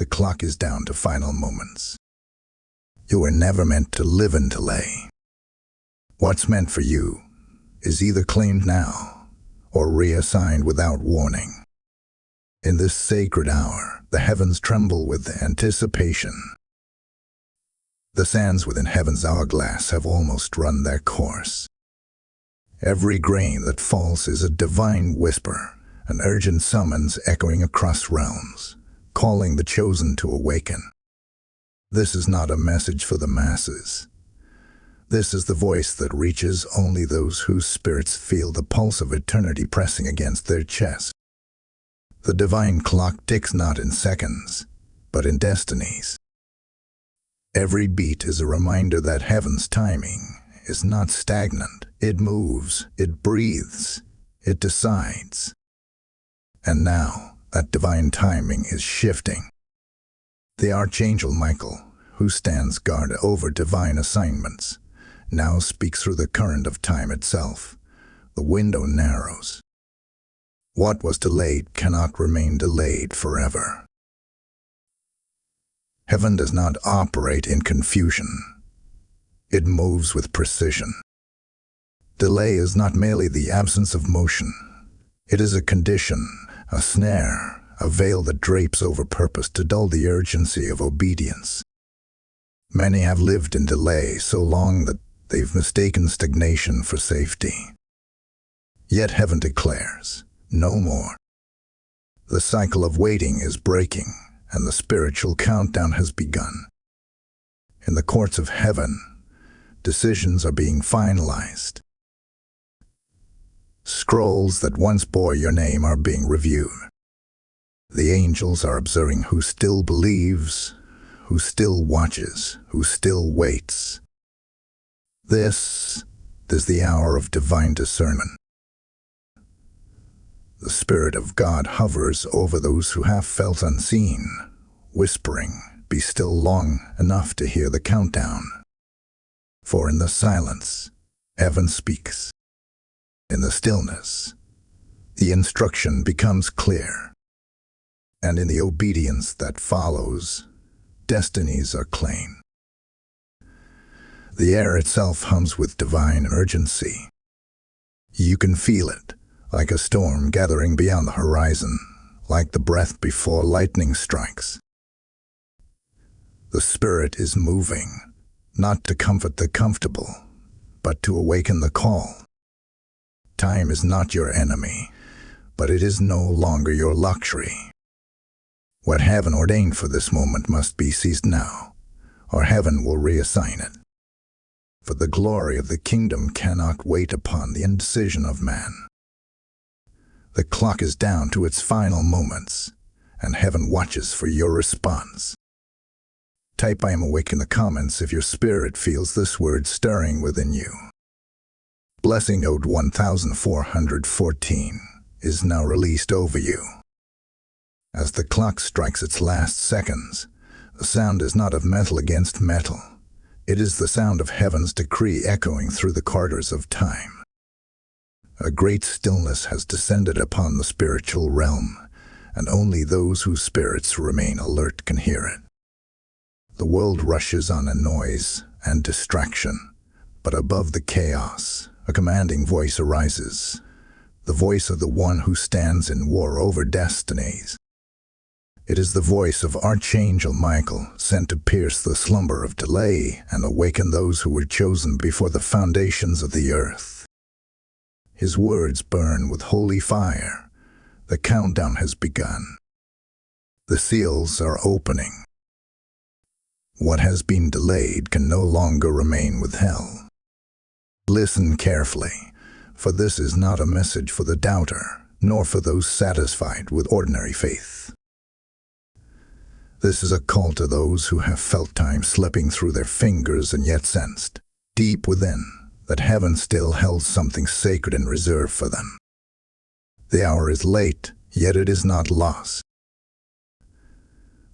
The clock is down to final moments. You were never meant to live in delay. What's meant for you is either claimed now or reassigned without warning. In this sacred hour, the heavens tremble with anticipation. The sands within heaven's hourglass have almost run their course. Every grain that falls is a divine whisper, an urgent summons echoing across realms, calling the chosen to awaken. This is not a message for the masses. This is the voice that reaches only those whose spirits feel the pulse of eternity pressing against their chest. The divine clock ticks not in seconds, but in destinies. Every beat is a reminder that heaven's timing is not stagnant. It moves, it breathes, it decides. And now, that divine timing is shifting. The Archangel Michael, who stands guard over divine assignments, now speaks through the current of time itself. The window narrows. What was delayed cannot remain delayed forever. Heaven does not operate in confusion. It moves with precision. Delay is not merely the absence of motion. It is a condition, a snare, a veil that drapes over purpose to dull the urgency of obedience. Many have lived in delay so long that they've mistaken stagnation for safety. Yet heaven declares, no more. The cycle of waiting is breaking, and the spiritual countdown has begun. In the courts of heaven, decisions are being finalized. Scrolls that once bore your name are being reviewed. The angels are observing who still believes, who still watches, who still waits. This is the hour of divine discernment. The Spirit of God hovers over those who have felt unseen, whispering, "Be still long enough to hear the countdown." For in the silence, heaven speaks. In the stillness, the instruction becomes clear. And in the obedience that follows, destinies are claimed. The air itself hums with divine urgency. You can feel it, like a storm gathering beyond the horizon, like the breath before lightning strikes. The Spirit is moving, not to comfort the comfortable, but to awaken the call. Time is not your enemy, but it is no longer your luxury. What heaven ordained for this moment must be seized now, or heaven will reassign it. For the glory of the kingdom cannot wait upon the indecision of man. The clock is down to its final moments, and heaven watches for your response. Type "I am awake" in the comments if your spirit feels this word stirring within you. Blessing Ode 1414 is now released over you. As the clock strikes its last seconds, the sound is not of metal against metal. It is the sound of heaven's decree echoing through the corridors of time. A great stillness has descended upon the spiritual realm, and only those whose spirits remain alert can hear it. The world rushes on in noise and distraction, but above the chaos, a commanding voice arises, the voice of the one who stands in war over destinies. It is the voice of Archangel Michael, sent to pierce the slumber of delay and awaken those who were chosen before the foundations of the earth. His words burn with holy fire. The countdown has begun. The seals are opening. What has been delayed can no longer remain withheld. Listen carefully, for this is not a message for the doubter, nor for those satisfied with ordinary faith. This is a call to those who have felt time slipping through their fingers and yet sensed, deep within, that heaven still held something sacred in reserve for them. The hour is late, yet it is not lost.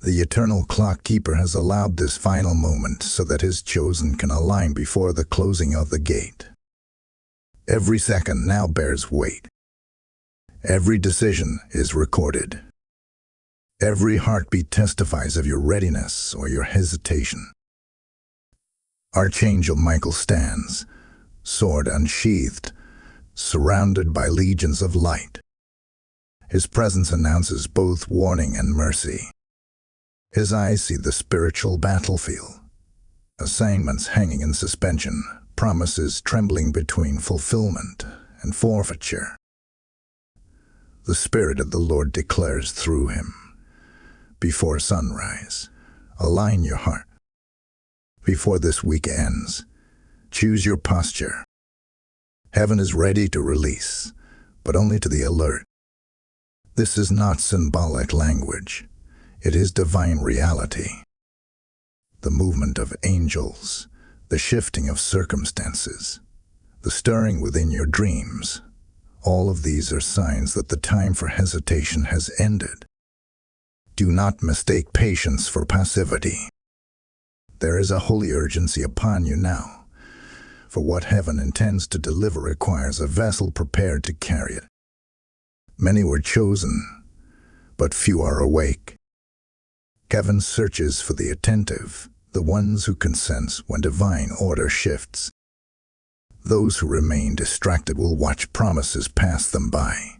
The eternal clock keeper has allowed this final moment so that his chosen can align before the closing of the gate. Every second now bears weight. Every decision is recorded. Every heartbeat testifies of your readiness or your hesitation. Archangel Michael stands, sword unsheathed, surrounded by legions of light. His presence announces both warning and mercy. His eyes see the spiritual battlefield. Assignments hanging in suspension, promises trembling between fulfillment and forfeiture. The Spirit of the Lord declares through him, before sunrise, align your heart. Before this week ends, choose your posture. Heaven is ready to release, but only to the alert. This is not symbolic language. It is divine reality. The movement of angels, the shifting of circumstances, the stirring within your dreams, all of these are signs that the time for hesitation has ended. Do not mistake patience for passivity. There is a holy urgency upon you now, for what heaven intends to deliver requires a vessel prepared to carry it. Many were chosen, but few are awake. Heaven searches for the attentive, the ones who can sense when divine order shifts. Those who remain distracted will watch promises pass them by.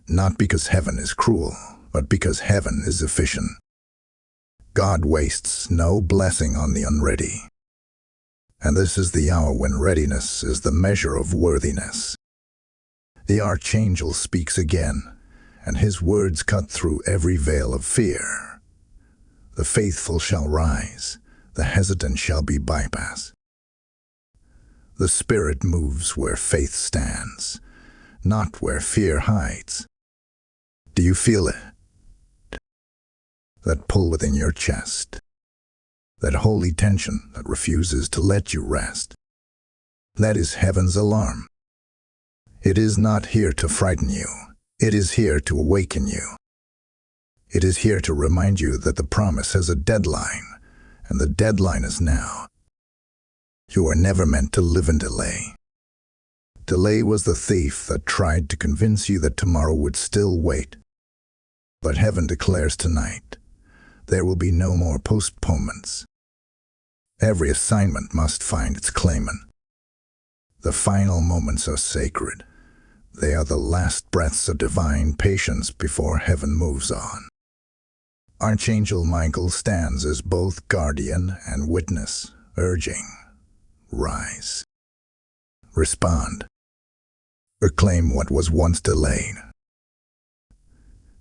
Not because heaven is cruel, but because heaven is efficient. God wastes no blessing on the unready. And this is the hour when readiness is the measure of worthiness. The Archangel speaks again, and his words cut through every veil of fear. The faithful shall rise, the hesitant shall be bypassed. The Spirit moves where faith stands, not where fear hides. Do you feel it? That pull within your chest, that holy tension that refuses to let you rest. That is heaven's alarm. It is not here to frighten you. It is here to awaken you. It is here to remind you that the promise has a deadline, and the deadline is now. You are never meant to live in delay. Delay was the thief that tried to convince you that tomorrow would still wait. But heaven declares tonight, there will be no more postponements. Every assignment must find its claimant. The final moments are sacred. They are the last breaths of divine patience before heaven moves on. Archangel Michael stands as both guardian and witness, urging, rise. Respond. Reclaim what was once delayed.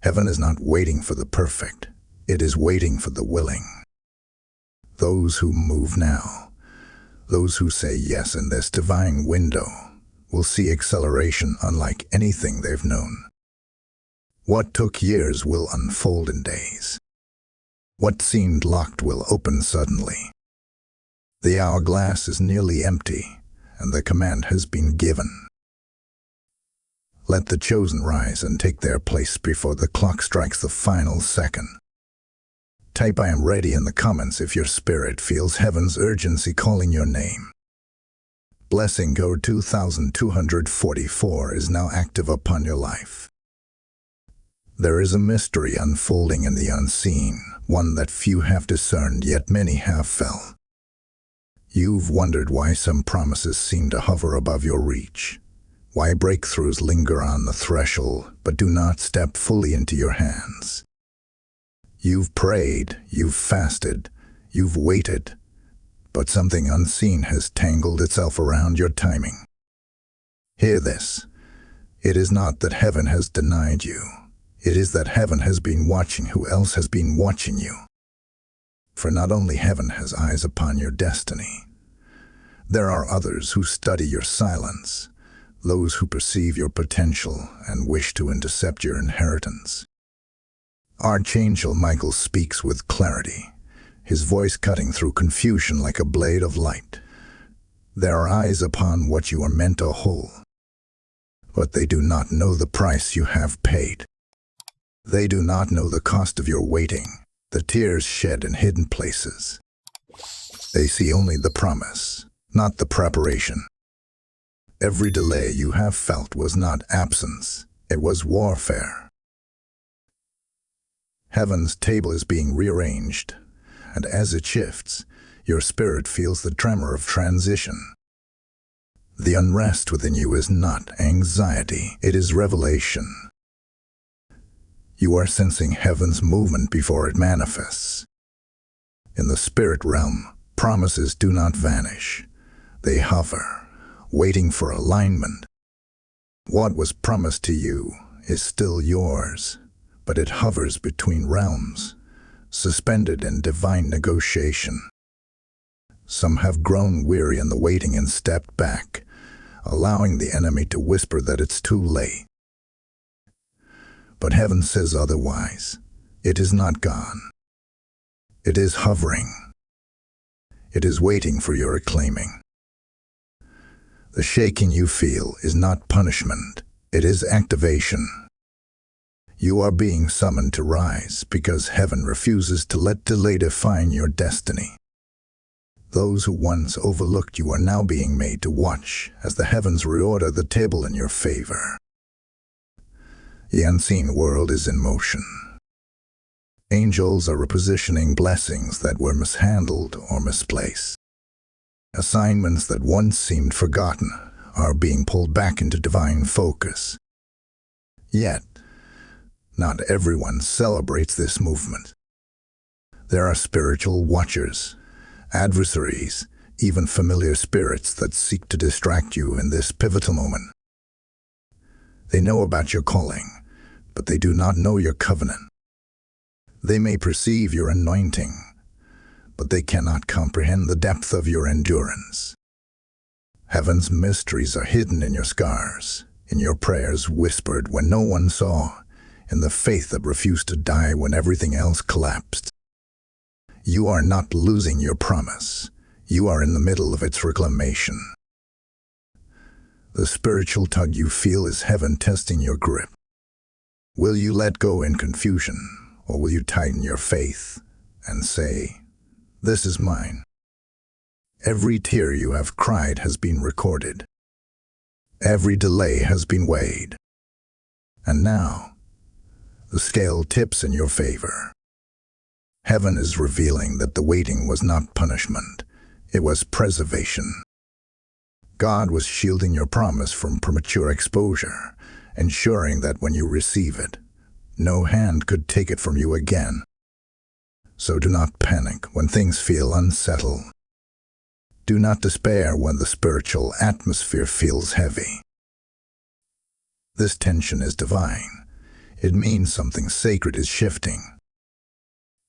Heaven is not waiting for the perfect. It is waiting for the willing. Those who move now, those who say yes in this divine window, will see acceleration unlike anything they've known. What took years will unfold in days. What seemed locked will open suddenly. The hourglass is nearly empty, and the command has been given. Let the chosen rise and take their place before the clock strikes the final second. Type "I am ready" in the comments if your spirit feels heaven's urgency calling your name. Blessing code 2244 is now active upon your life. There is a mystery unfolding in the unseen, one that few have discerned yet many have felt. You've wondered why some promises seem to hover above your reach, why breakthroughs linger on the threshold but do not step fully into your hands. You've prayed, you've fasted, you've waited, but something unseen has tangled itself around your timing. Hear this. It is not that heaven has denied you. It is that heaven has been watching who else has been watching you. For not only heaven has eyes upon your destiny, there are others who study your silence, those who perceive your potential and wish to intercept your inheritance. Archangel Michael speaks with clarity, his voice cutting through confusion like a blade of light. There are eyes upon what you are meant to hold, but they do not know the price you have paid. They do not know the cost of your waiting, the tears shed in hidden places. They see only the promise, not the preparation. Every delay you have felt was not absence, it was warfare. Heaven's table is being rearranged, and as it shifts, your spirit feels the tremor of transition. The unrest within you is not anxiety, it is revelation. You are sensing heaven's movement before it manifests. In the spirit realm, promises do not vanish. They hover, waiting for alignment. What was promised to you is still yours, but it hovers between realms, suspended in divine negotiation. Some have grown weary in the waiting and stepped back, allowing the enemy to whisper that it's too late. But heaven says otherwise. It is not gone. It is hovering. It is waiting for your acclaiming. The shaking you feel is not punishment, it is activation. You are being summoned to rise because heaven refuses to let delay define your destiny. Those who once overlooked you are now being made to watch as the heavens reorder the table in your favor. The unseen world is in motion. Angels are repositioning blessings that were mishandled or misplaced. Assignments that once seemed forgotten are being pulled back into divine focus. Yet, not everyone celebrates this movement. There are spiritual watchers, adversaries, even familiar spirits that seek to distract you in this pivotal moment. They know about your calling, but they do not know your covenant. They may perceive your anointing, but they cannot comprehend the depth of your endurance. Heaven's mysteries are hidden in your scars, in your prayers whispered when no one saw, in the faith that refused to die when everything else collapsed. You are not losing your promise. You are in the middle of its reclamation. The spiritual tug you feel is heaven testing your grip. Will you let go in confusion, or will you tighten your faith and say, "This is mine"? Every tear you have cried has been recorded. Every delay has been weighed. And now, the scale tips in your favor. Heaven is revealing that the waiting was not punishment, it was preservation. God was shielding your promise from premature exposure, ensuring that when you receive it, no hand could take it from you again. So do not panic when things feel unsettled. Do not despair when the spiritual atmosphere feels heavy. This tension is divine. It means something sacred is shifting.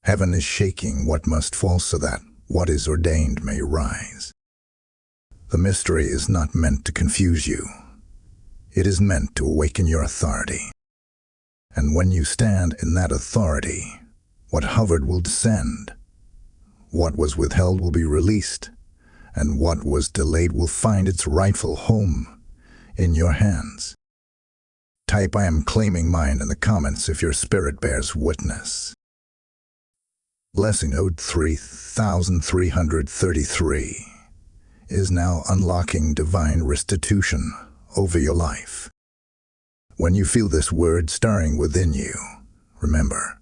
Heaven is shaking what must fall so that what is ordained may rise. The mystery is not meant to confuse you. It is meant to awaken your authority. And when you stand in that authority, what hovered will descend. What was withheld will be released, and what was delayed will find its rightful home in your hands. Type "I am claiming mine" in the comments if your spirit bears witness. Blessing Ode 3333 is now unlocking divine restitution over your life. When you feel this word stirring within you, remember,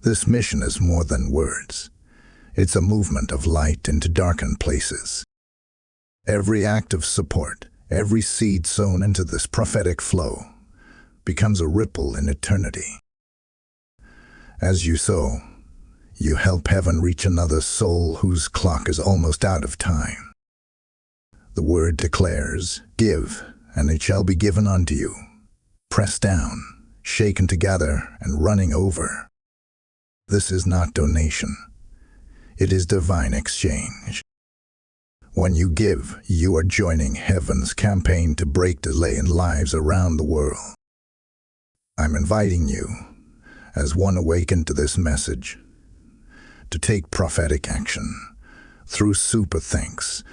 this mission is more than words. It's a movement of light into darkened places. Every act of support, every seed sown into this prophetic flow, becomes a ripple in eternity. As you sow, you help heaven reach another soul whose clock is almost out of time. The word declares, "Give, and it shall be given unto you, pressed down, shaken together, and running over." This is not donation. It is divine exchange. When you give, you are joining heaven's campaign to break delay in lives around the world. I'm inviting you, as one awakened to this message, to take prophetic action through super thanks,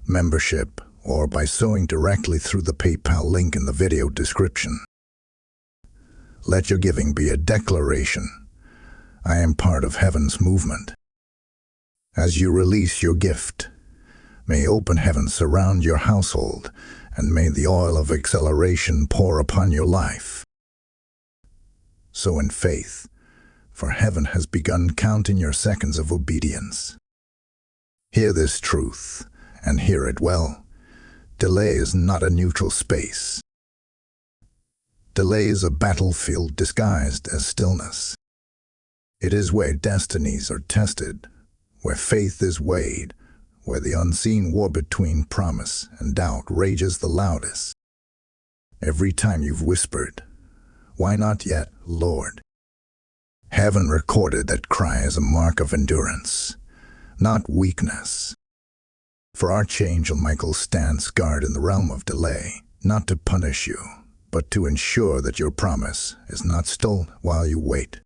membership, or by sowing directly through the PayPal link in the video description. Let your giving be a declaration. I am part of heaven's movement. As you release your gift, may open heaven surround your household, and may the oil of acceleration pour upon your life. So in faith, for heaven has begun counting your seconds of obedience. Hear this truth, and hear it well. Delay is not a neutral space. Delay is a battlefield disguised as stillness. It is where destinies are tested, where faith is weighed, where the unseen war between promise and doubt rages the loudest. Every time you've whispered, "Why not yet, Lord?" heaven recorded that cry as a mark of endurance, not weakness. For Archangel Michael stands guard in the realm of delay, not to punish you, but to ensure that your promise is not stolen while you wait.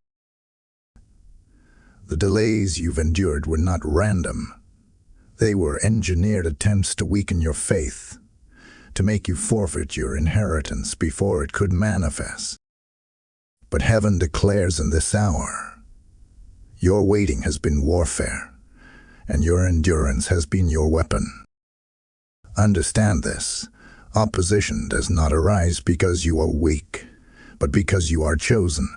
The delays you've endured were not random. They were engineered attempts to weaken your faith, to make you forfeit your inheritance before it could manifest. But heaven declares in this hour, your waiting has been warfare, and your endurance has been your weapon. Understand this. Opposition does not arise because you are weak, but because you are chosen.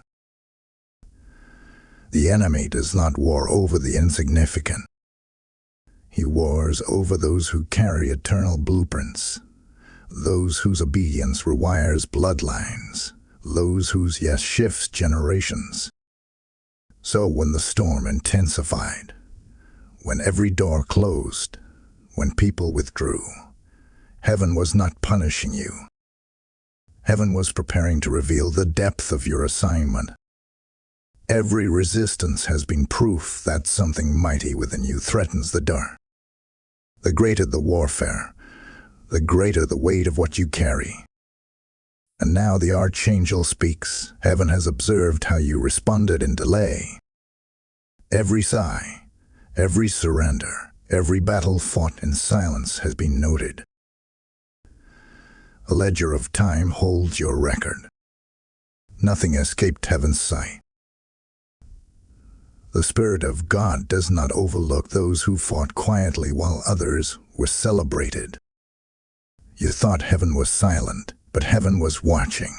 The enemy does not war over the insignificant. He wars over those who carry eternal blueprints, those whose obedience rewires bloodlines, those whose yes shifts generations. So when the storm intensified, when every door closed, when people withdrew, heaven was not punishing you. Heaven was preparing to reveal the depth of your assignment. Every resistance has been proof that something mighty within you threatens the dark. The greater the warfare, the greater the weight of what you carry. And now the Archangel speaks. Heaven has observed how you responded in delay. Every sigh, every surrender, every battle fought in silence has been noted. A ledger of time holds your record. Nothing escaped heaven's sight. The Spirit of God does not overlook those who fought quietly while others were celebrated. You thought heaven was silent, but heaven was watching.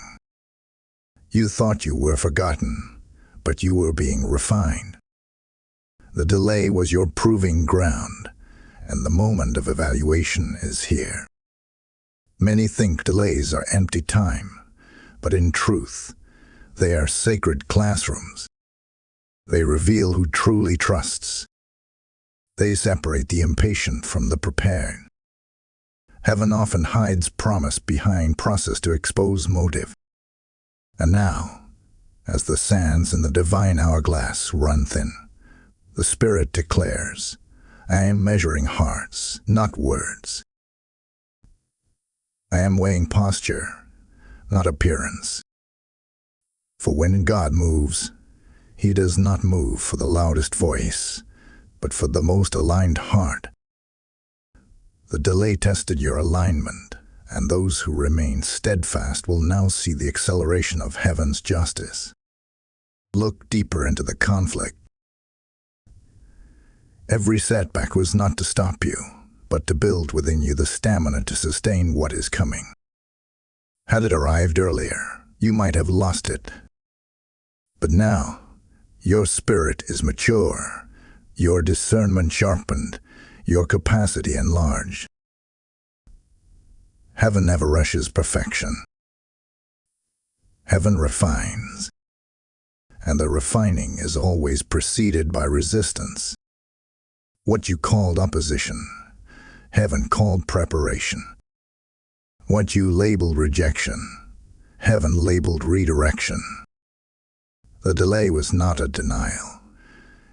You thought you were forgotten, but you were being refined. The delay was your proving ground, and the moment of evaluation is here. Many think delays are empty time, but in truth, they are sacred classrooms. They reveal who truly trusts. They separate the impatient from the prepared. Heaven often hides promise behind process to expose motive. And now, as the sands in the divine hourglass run thin, the Spirit declares, I am measuring hearts, not words. I am weighing posture, not appearance. For when God moves, He does not move for the loudest voice, but for the most aligned heart. The delay tested your alignment, and those who remain steadfast will now see the acceleration of heaven's justice. Look deeper into the conflict. Every setback was not to stop you, but to build within you the stamina to sustain what is coming. Had it arrived earlier, you might have lost it. But now, your spirit is mature, your discernment sharpened, your capacity enlarged. Heaven never rushes perfection. Heaven refines, and the refining is always preceded by resistance. What you called opposition, heaven called preparation. What you labeled rejection, heaven labeled redirection. The delay was not a denial.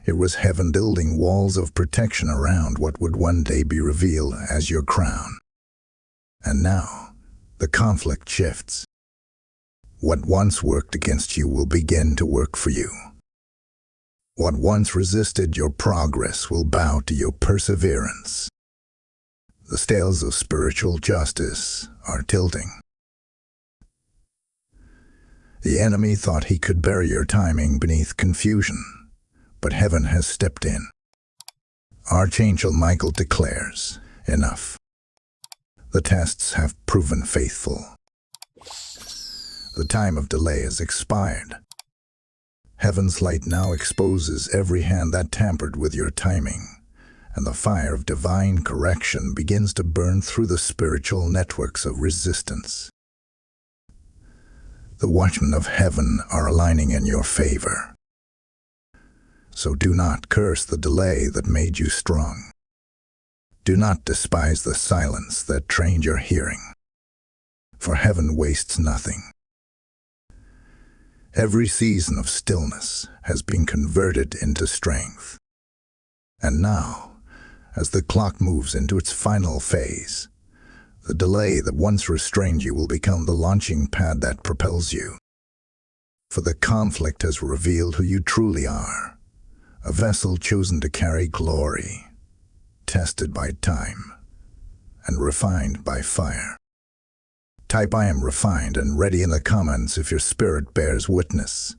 It was heaven building walls of protection around what would one day be revealed as your crown. And now, the conflict shifts. What once worked against you will begin to work for you. What once resisted your progress will bow to your perseverance. The scales of spiritual justice are tilting. The enemy thought he could bury your timing beneath confusion, but heaven has stepped in. Archangel Michael declares, enough. The tests have proven faithful. The time of delay has expired. Heaven's light now exposes every hand that tampered with your timing, and the fire of divine correction begins to burn through the spiritual networks of resistance. The watchmen of heaven are aligning in your favor. So do not curse the delay that made you strong. Do not despise the silence that trained your hearing, for heaven wastes nothing. Every season of stillness has been converted into strength. And now, as the clock moves into its final phase, the delay that once restrained you will become the launching pad that propels you. For the conflict has revealed who you truly are, a vessel chosen to carry glory, tested by time, and refined by fire. Type "I am refined" and ready in the comments if your spirit bears witness.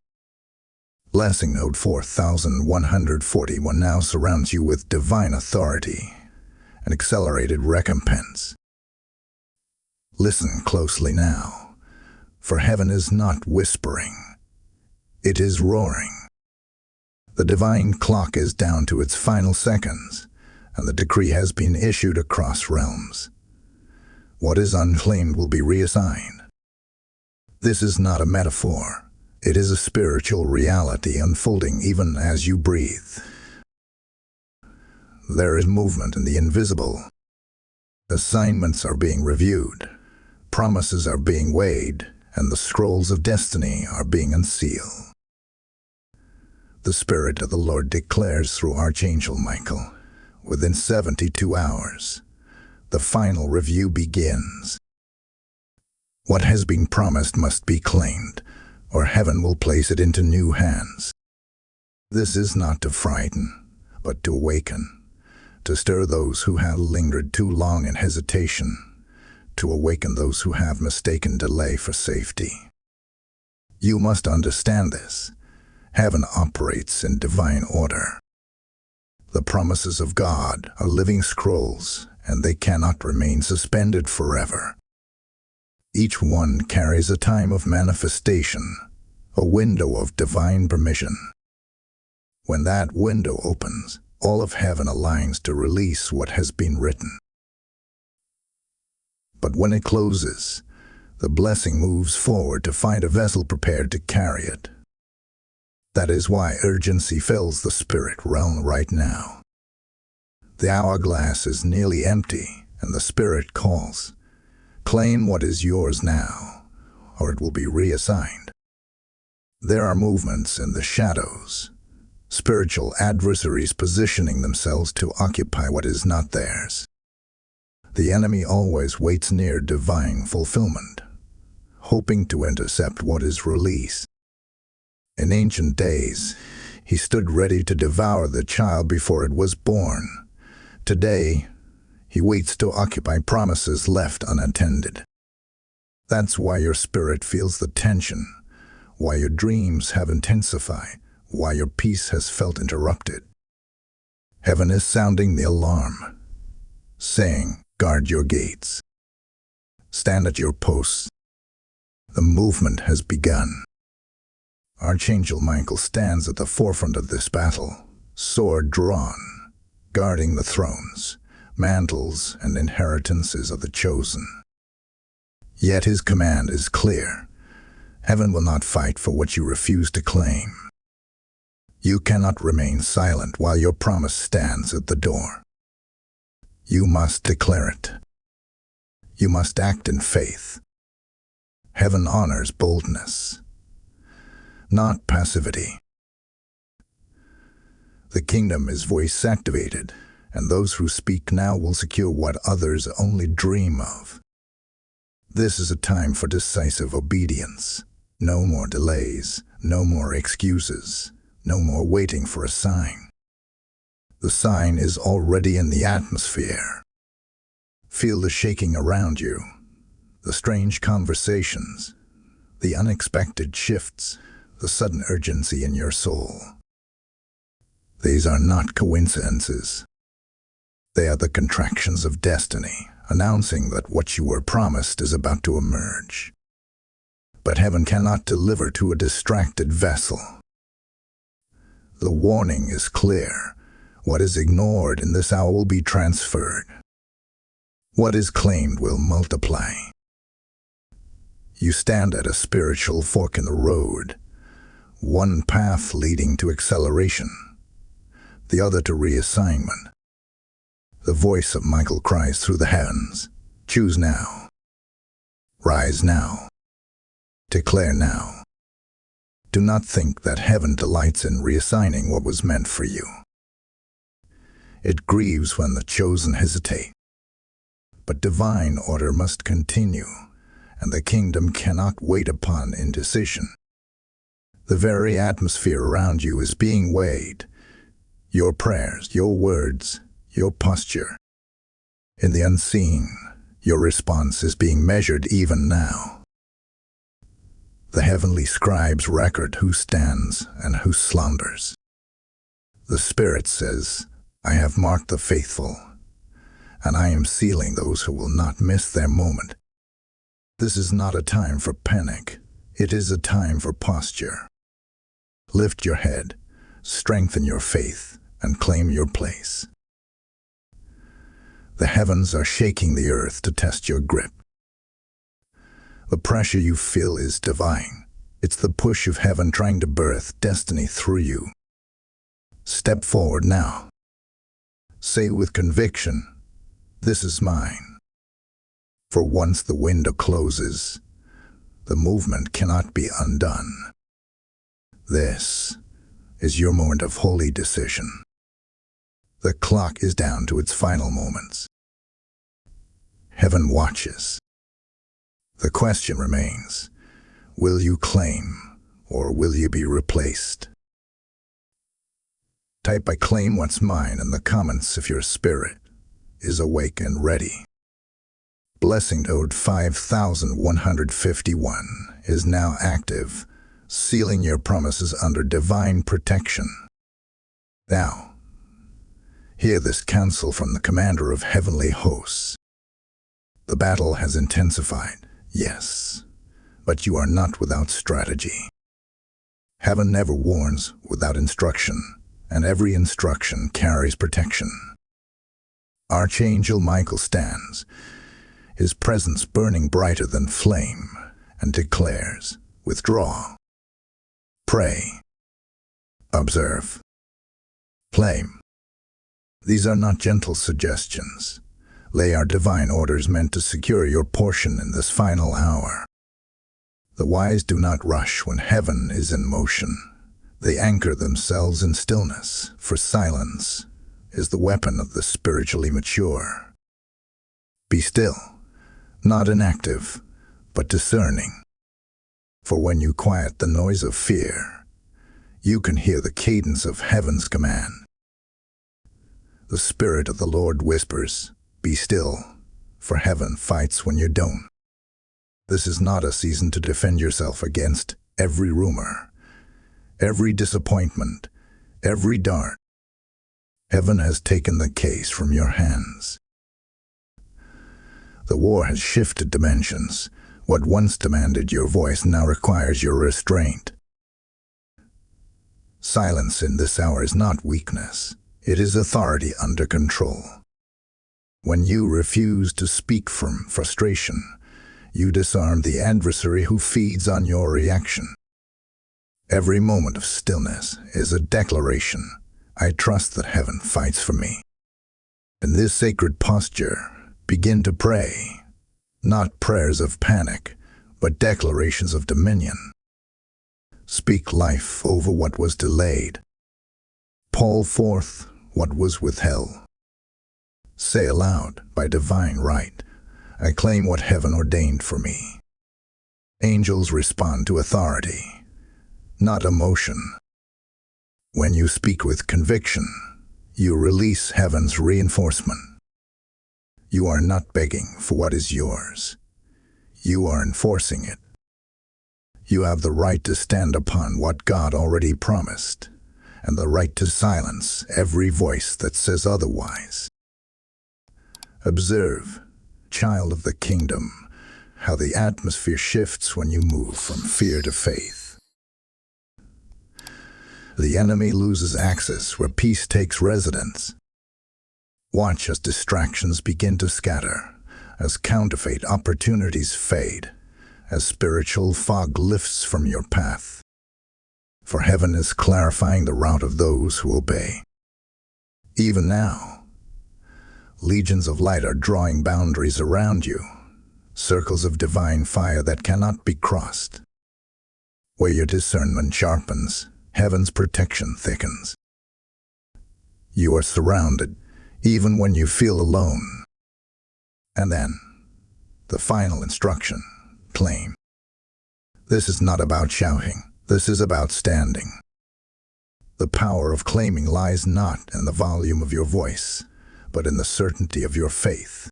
Blessing Node 4141 now surrounds you with divine authority and accelerated recompense. Listen closely now, for heaven is not whispering, it is roaring. The divine clock is down to its final seconds, and the decree has been issued across realms. What is unclaimed will be reassigned. This is not a metaphor. It is a spiritual reality unfolding even as you breathe. There is movement in the invisible. Assignments are being reviewed. Promises are being weighed, and the scrolls of destiny are being unsealed. The Spirit of the Lord declares through Archangel Michael, within 72 hours, the final review begins. What has been promised must be claimed, or heaven will place it into new hands. This is not to frighten, but to awaken, to stir those who have lingered too long in hesitation, to awaken those who have mistaken delay for safety. You must understand this. Heaven operates in divine order. The promises of God are living scrolls, and they cannot remain suspended forever. Each one carries a time of manifestation, a window of divine permission. When that window opens, all of heaven aligns to release what has been written. But when it closes, the blessing moves forward to find a vessel prepared to carry it. That is why urgency fills the spirit realm right now. The hourglass is nearly empty, and the Spirit calls, "Claim what is yours now, or it will be reassigned." There are movements in the shadows, spiritual adversaries positioning themselves to occupy what is not theirs. The enemy always waits near divine fulfillment, hoping to intercept what is released. In ancient days, he stood ready to devour the child before it was born. Today, he waits to occupy promises left unattended. That's why your spirit feels the tension, why your dreams have intensified, why your peace has felt interrupted. Heaven is sounding the alarm, saying, "Guard your gates. Stand at your posts. The movement has begun." Archangel Michael stands at the forefront of this battle, sword drawn, guarding the thrones, mantles, and inheritances of the chosen. Yet his command is clear. Heaven will not fight for what you refuse to claim. You cannot remain silent while your promise stands at the door. You must declare it. You must act in faith. Heaven honors boldness, not passivity. The kingdom is voice-activated, and those who speak now will secure what others only dream of. This is a time for decisive obedience. No more delays, no more excuses, no more waiting for a sign. The sign is already in the atmosphere. Feel the shaking around you, the strange conversations, the unexpected shifts, the sudden urgency in your soul. These are not coincidences. They are the contractions of destiny, announcing that what you were promised is about to emerge. But heaven cannot deliver to a distracted vessel. The warning is clear. What is ignored in this hour will be transferred. What is claimed will multiply. You stand at a spiritual fork in the road. One path leading to acceleration, the other to reassignment. The voice of Michael cries through the heavens, choose now. Rise now. Declare now. Do not think that heaven delights in reassigning what was meant for you. It grieves when the chosen hesitate. But divine order must continue, and the kingdom cannot wait upon indecision. The very atmosphere around you is being weighed. Your prayers, your words, your posture. In the unseen, your response is being measured even now. The heavenly scribes record who stands and who slumbers. The Spirit says, I have marked the faithful, and I am sealing those who will not miss their moment. This is not a time for panic. It is a time for posture. Lift your head, strengthen your faith, and claim your place. The heavens are shaking the earth to test your grip. The pressure you feel is divine. It's the push of heaven trying to birth destiny through you. Step forward now. Say with conviction, this is mine. For once the window closes, the movement cannot be undone. This is your moment of holy decision. The clock is down to its final moments. Heaven watches. The question remains, will you claim or will you be replaced? Type I claim what's mine in the comments if your spirit is awake and ready. Blessing Code 5151 is now active, sealing your promises under divine protection. Now, hear this counsel from the commander of heavenly hosts. The battle has intensified, yes, but you are not without strategy. Heaven never warns without instruction, and every instruction carries protection. Archangel Michael stands, his presence burning brighter than flame, and declares, withdraw. Pray. Observe. Claim. These are not gentle suggestions. They are divine orders meant to secure your portion in this final hour. The wise do not rush when heaven is in motion. They anchor themselves in stillness, for silence is the weapon of the spiritually mature. Be still, not inactive, but discerning. For when you quiet the noise of fear, you can hear the cadence of heaven's command. The Spirit of the Lord whispers, be still, for heaven fights when you don't. This is not a season to defend yourself against every rumor, every disappointment, every dart. Heaven has taken the case from your hands. The war has shifted dimensions. What once demanded your voice now requires your restraint. Silence in this hour is not weakness. It is authority under control. When you refuse to speak from frustration, you disarm the adversary who feeds on your reaction. Every moment of stillness is a declaration. I trust that heaven fights for me. In this sacred posture, begin to pray. Not prayers of panic, but declarations of dominion. Speak life over what was delayed. Call forth what was withheld. Say aloud, by divine right, I claim what heaven ordained for me. Angels respond to authority, not emotion. When you speak with conviction, you release heaven's reinforcement. You are not begging for what is yours. You are enforcing it. You have the right to stand upon what God already promised, and the right to silence every voice that says otherwise. Observe, child of the kingdom, how the atmosphere shifts when you move from fear to faith. The enemy loses access where peace takes residence. Watch as distractions begin to scatter, as counterfeit opportunities fade, as spiritual fog lifts from your path. For heaven is clarifying the route of those who obey. Even now, legions of light are drawing boundaries around you, circles of divine fire that cannot be crossed. Where your discernment sharpens, heaven's protection thickens. You are surrounded, even when you feel alone. And then, the final instruction, claim. This is not about shouting, this is about standing. The power of claiming lies not in the volume of your voice, but in the certainty of your faith.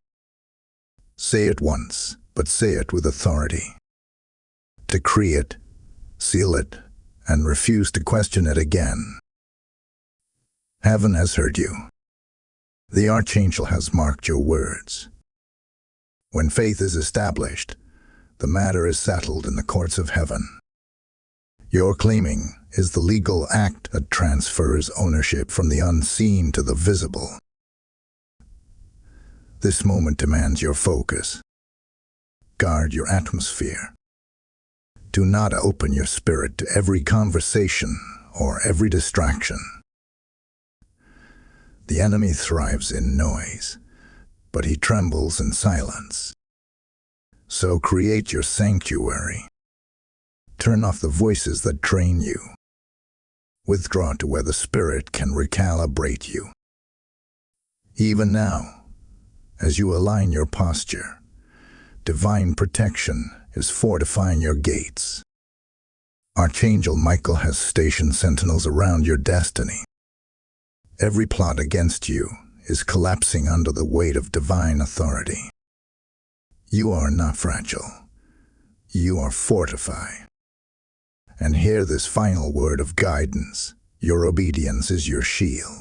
Say it once, but say it with authority. Decree it, seal it, and refuse to question it again. Heaven has heard you. The Archangel has marked your words. When faith is established, the matter is settled in the courts of heaven. Your claiming is the legal act that transfers ownership from the unseen to the visible. This moment demands your focus. Guard your atmosphere. Do not open your spirit to every conversation or every distraction. The enemy thrives in noise, but he trembles in silence. So create your sanctuary. Turn off the voices that drain you. Withdraw to where the Spirit can recalibrate you. Even now, as you align your posture, divine protection is fortifying your gates. Archangel Michael has stationed sentinels around your destiny. Every plot against you is collapsing under the weight of divine authority. You are not fragile. You are fortified. And hear this final word of guidance. Your obedience is your shield.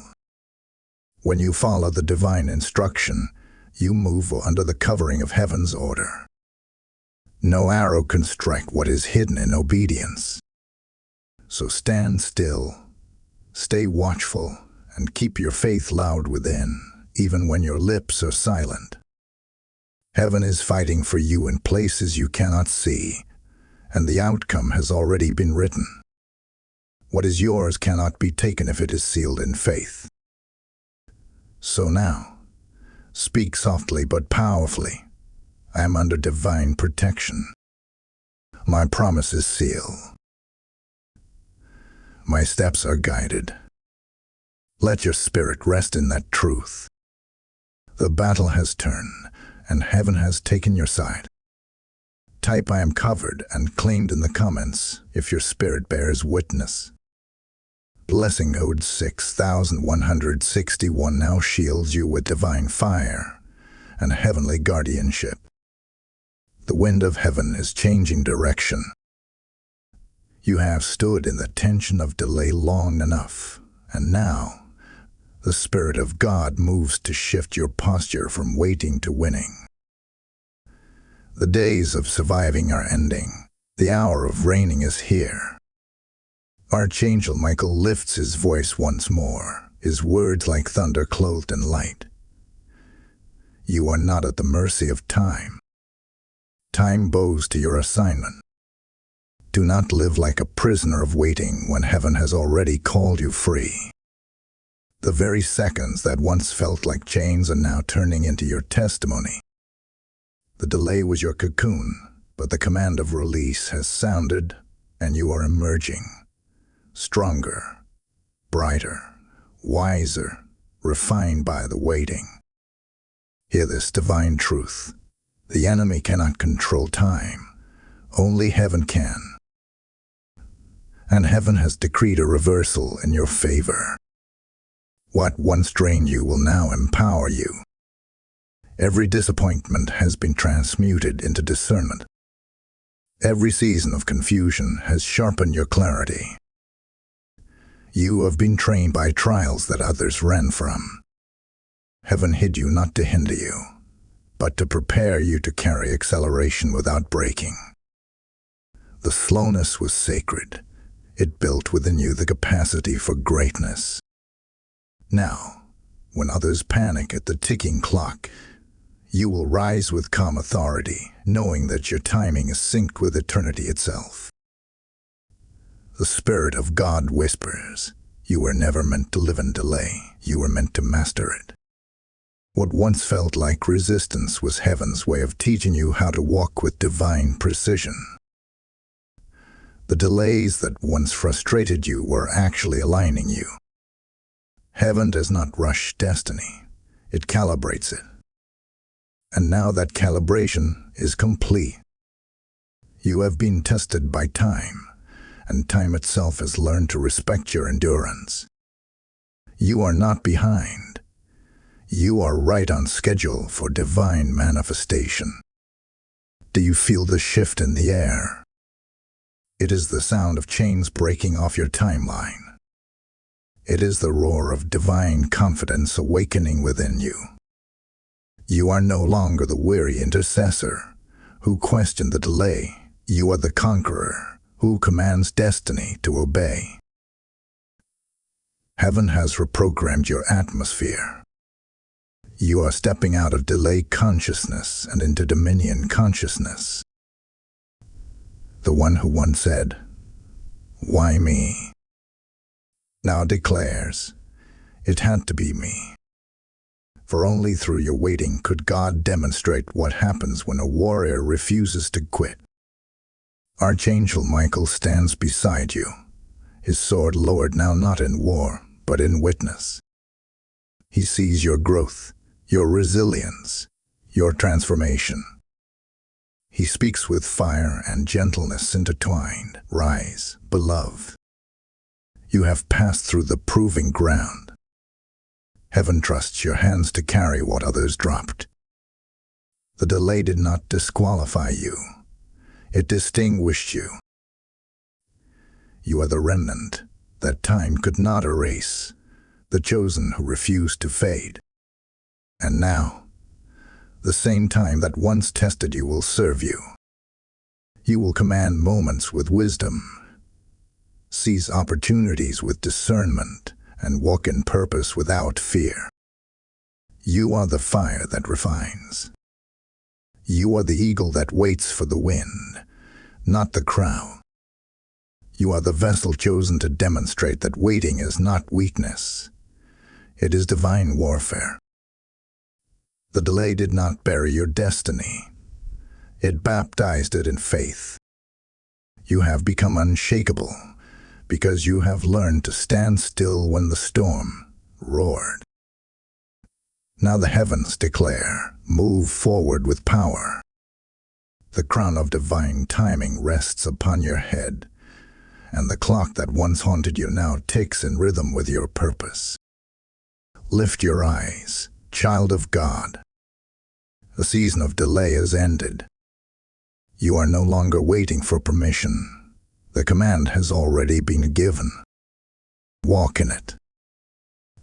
When you follow the divine instruction, you move under the covering of heaven's order. No arrow can strike what is hidden in obedience. So stand still, stay watchful, and keep your faith loud within, even when your lips are silent. Heaven is fighting for you in places you cannot see, and the outcome has already been written. What is yours cannot be taken if it is sealed in faith. So now, speak softly but powerfully. I am under divine protection. My promise is sealed. My steps are guided. Let your spirit rest in that truth. The battle has turned, and heaven has taken your side. Type I am covered and claimed in the comments if your spirit bears witness. Blessing Ode 6161 now shields you with divine fire and heavenly guardianship. The wind of heaven is changing direction. You have stood in the tension of delay long enough, and now the Spirit of God moves to shift your posture from waiting to winning. The days of surviving are ending. The hour of reigning is here. Archangel Michael lifts his voice once more, his words like thunder clothed in light. You are not at the mercy of time. Time bows to your assignment. Do not live like a prisoner of waiting when heaven has already called you free. The very seconds that once felt like chains are now turning into your testimony. The delay was your cocoon, but the command of release has sounded, and you are emerging. Stronger, brighter, wiser, refined by the waiting. Hear this divine truth. The enemy cannot control time. Only heaven can. And heaven has decreed a reversal in your favor. What once drained you will now empower you. Every disappointment has been transmuted into discernment. Every season of confusion has sharpened your clarity. You have been trained by trials that others ran from. Heaven hid you not to hinder you, but to prepare you to carry acceleration without breaking. The slowness was sacred. It built within you the capacity for greatness. Now, when others panic at the ticking clock, you will rise with calm authority, knowing that your timing is synced with eternity itself. The Spirit of God whispers, you were never meant to live in delay, you were meant to master it. What once felt like resistance was heaven's way of teaching you how to walk with divine precision. The delays that once frustrated you were actually aligning you. Heaven does not rush destiny, it calibrates it. And now that calibration is complete. You have been tested by time, and time itself has learned to respect your endurance. You are not behind. You are right on schedule for divine manifestation. Do you feel the shift in the air? It is the sound of chains breaking off your timeline. It is the roar of divine confidence awakening within you. You are no longer the weary intercessor who questioned the delay. You are the conqueror who commands destiny to obey. Heaven has reprogrammed your atmosphere. You are stepping out of delay consciousness and into dominion consciousness. The one who once said, "Why me?" now declares, "It had to be me." For only through your waiting could God demonstrate what happens when a warrior refuses to quit. Archangel Michael stands beside you, his sword lowered now not in war, but in witness. He sees your growth, your resilience, your transformation. He speaks with fire and gentleness intertwined. Rise, beloved. You have passed through the proving ground. Heaven trusts your hands to carry what others dropped. The delay did not disqualify you. It distinguished you. You are the remnant that time could not erase, the chosen who refused to fade. And now, the same time that once tested you will serve you. You will command moments with wisdom, seize opportunities with discernment, and walk in purpose without fear. You are the fire that refines. You are the eagle that waits for the wind, not the crown. You are the vessel chosen to demonstrate that waiting is not weakness. It is divine warfare. The delay did not bury your destiny. It baptized it in faith. You have become unshakable because you have learned to stand still when the storm roared. Now the heavens declare, move forward with power. The crown of divine timing rests upon your head, and the clock that once haunted you now ticks in rhythm with your purpose. Lift your eyes, child of God. The season of delay is ended. You are no longer waiting for permission. The command has already been given. Walk in it.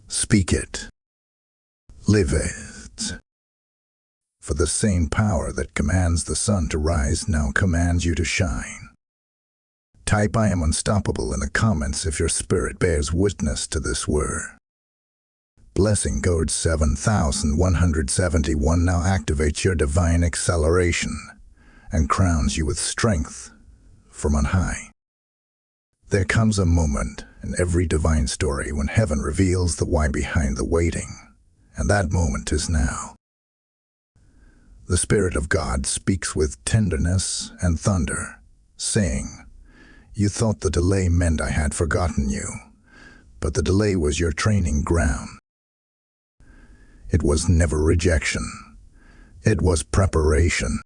Speak it. Live it. For the same power that commands the sun to rise now commands you to shine. Type "I am unstoppable" in the comments if your spirit bears witness to this word. Blessing code 7171 now activates your divine acceleration and crowns you with strength from on high. There comes a moment in every divine story when heaven reveals the why behind the waiting, and that moment is now. The Spirit of God speaks with tenderness and thunder, saying, "You thought the delay meant I had forgotten you, but the delay was your training ground. It was never rejection. It was preparation.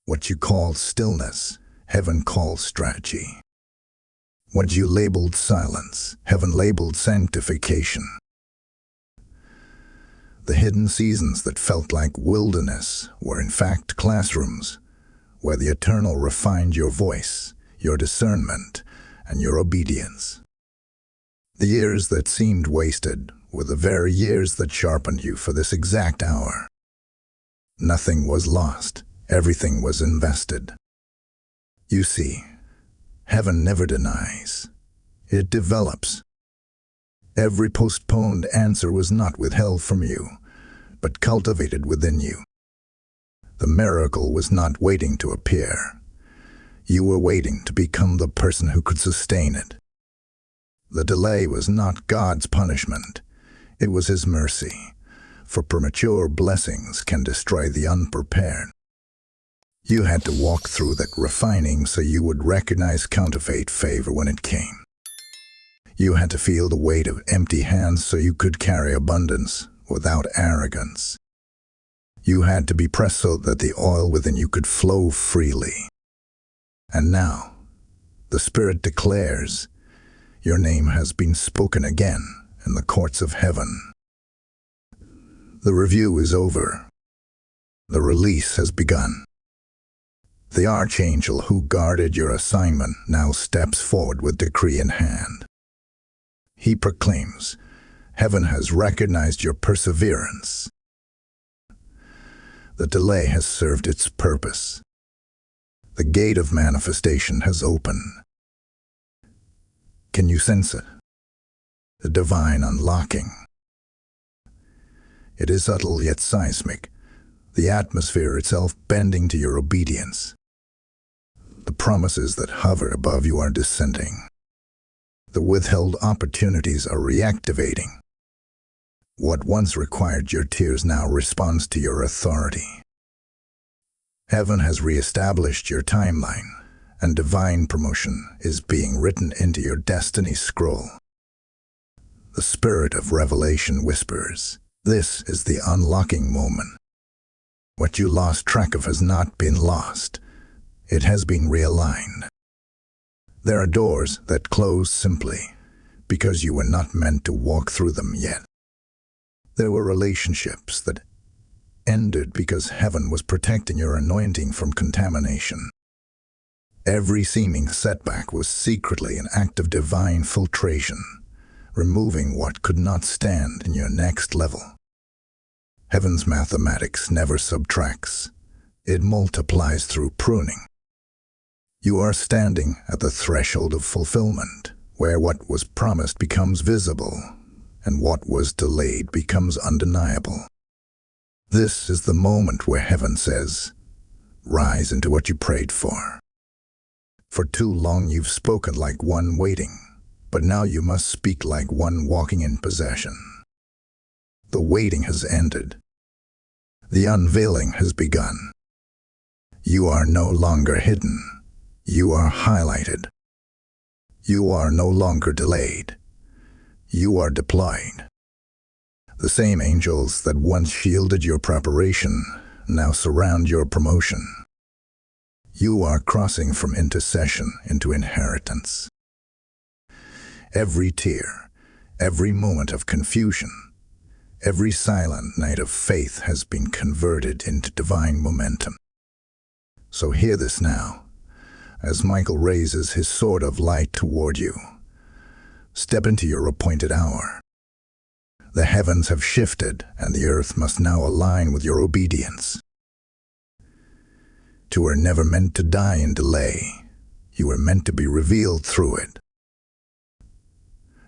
What you called stillness, heaven calls strategy. What you labeled silence, heaven labeled sanctification. The hidden seasons that felt like wilderness were in fact classrooms, where the eternal refined your voice, your discernment, and your obedience. The years that seemed wasted were the very years that sharpened you for this exact hour. Nothing was lost. Everything was invested. You see, Heaven never denies. It develops. Every postponed answer was not withheld from you, but cultivated within you. The miracle was not waiting to appear. You were waiting to become the person who could sustain it. The delay was not God's punishment. It was His mercy, for premature blessings can destroy the unprepared. You had to walk through that refining so you would recognize counterfeit favor when it came. You had to feel the weight of empty hands so you could carry abundance without arrogance. You had to be pressed so that the oil within you could flow freely. And now, the Spirit declares, your name has been spoken again in the courts of heaven. The review is over. The release has begun. The archangel who guarded your assignment now steps forward with decree in hand. He proclaims, heaven has recognized your perseverance. The delay has served its purpose. The gate of manifestation has opened. Can you sense it? The divine unlocking. It is subtle yet seismic, the atmosphere itself bending to your obedience. The promises that hover above you are descending. The withheld opportunities are reactivating. What once required your tears now responds to your authority. Heaven has reestablished your timeline, and divine promotion is being written into your destiny scroll. The Spirit of revelation whispers, this is the unlocking moment. What you lost track of has not been lost. It has been realigned. There are doors that close simply because you were not meant to walk through them yet. There were relationships that ended because heaven was protecting your anointing from contamination. Every seeming setback was secretly an act of divine filtration, removing what could not stand in your next level. Heaven's mathematics never subtracts. It multiplies through pruning. You are standing at the threshold of fulfillment, where what was promised becomes visible, and what was delayed becomes undeniable. This is the moment where heaven says, rise into what you prayed for. For too long you've spoken like one waiting, but now you must speak like one walking in possession. The waiting has ended. The unveiling has begun. You are no longer hidden. You are highlighted. You are no longer delayed. You are deployed. The same angels that once shielded your preparation now surround your promotion. You are crossing from intercession into inheritance. Every tear, every moment of confusion, every silent night of faith has been converted into divine momentum. So hear this now, as Michael raises his sword of light toward you. Step into your appointed hour. The heavens have shifted, and the earth must now align with your obedience. You were never meant to die in delay. You were meant to be revealed through it.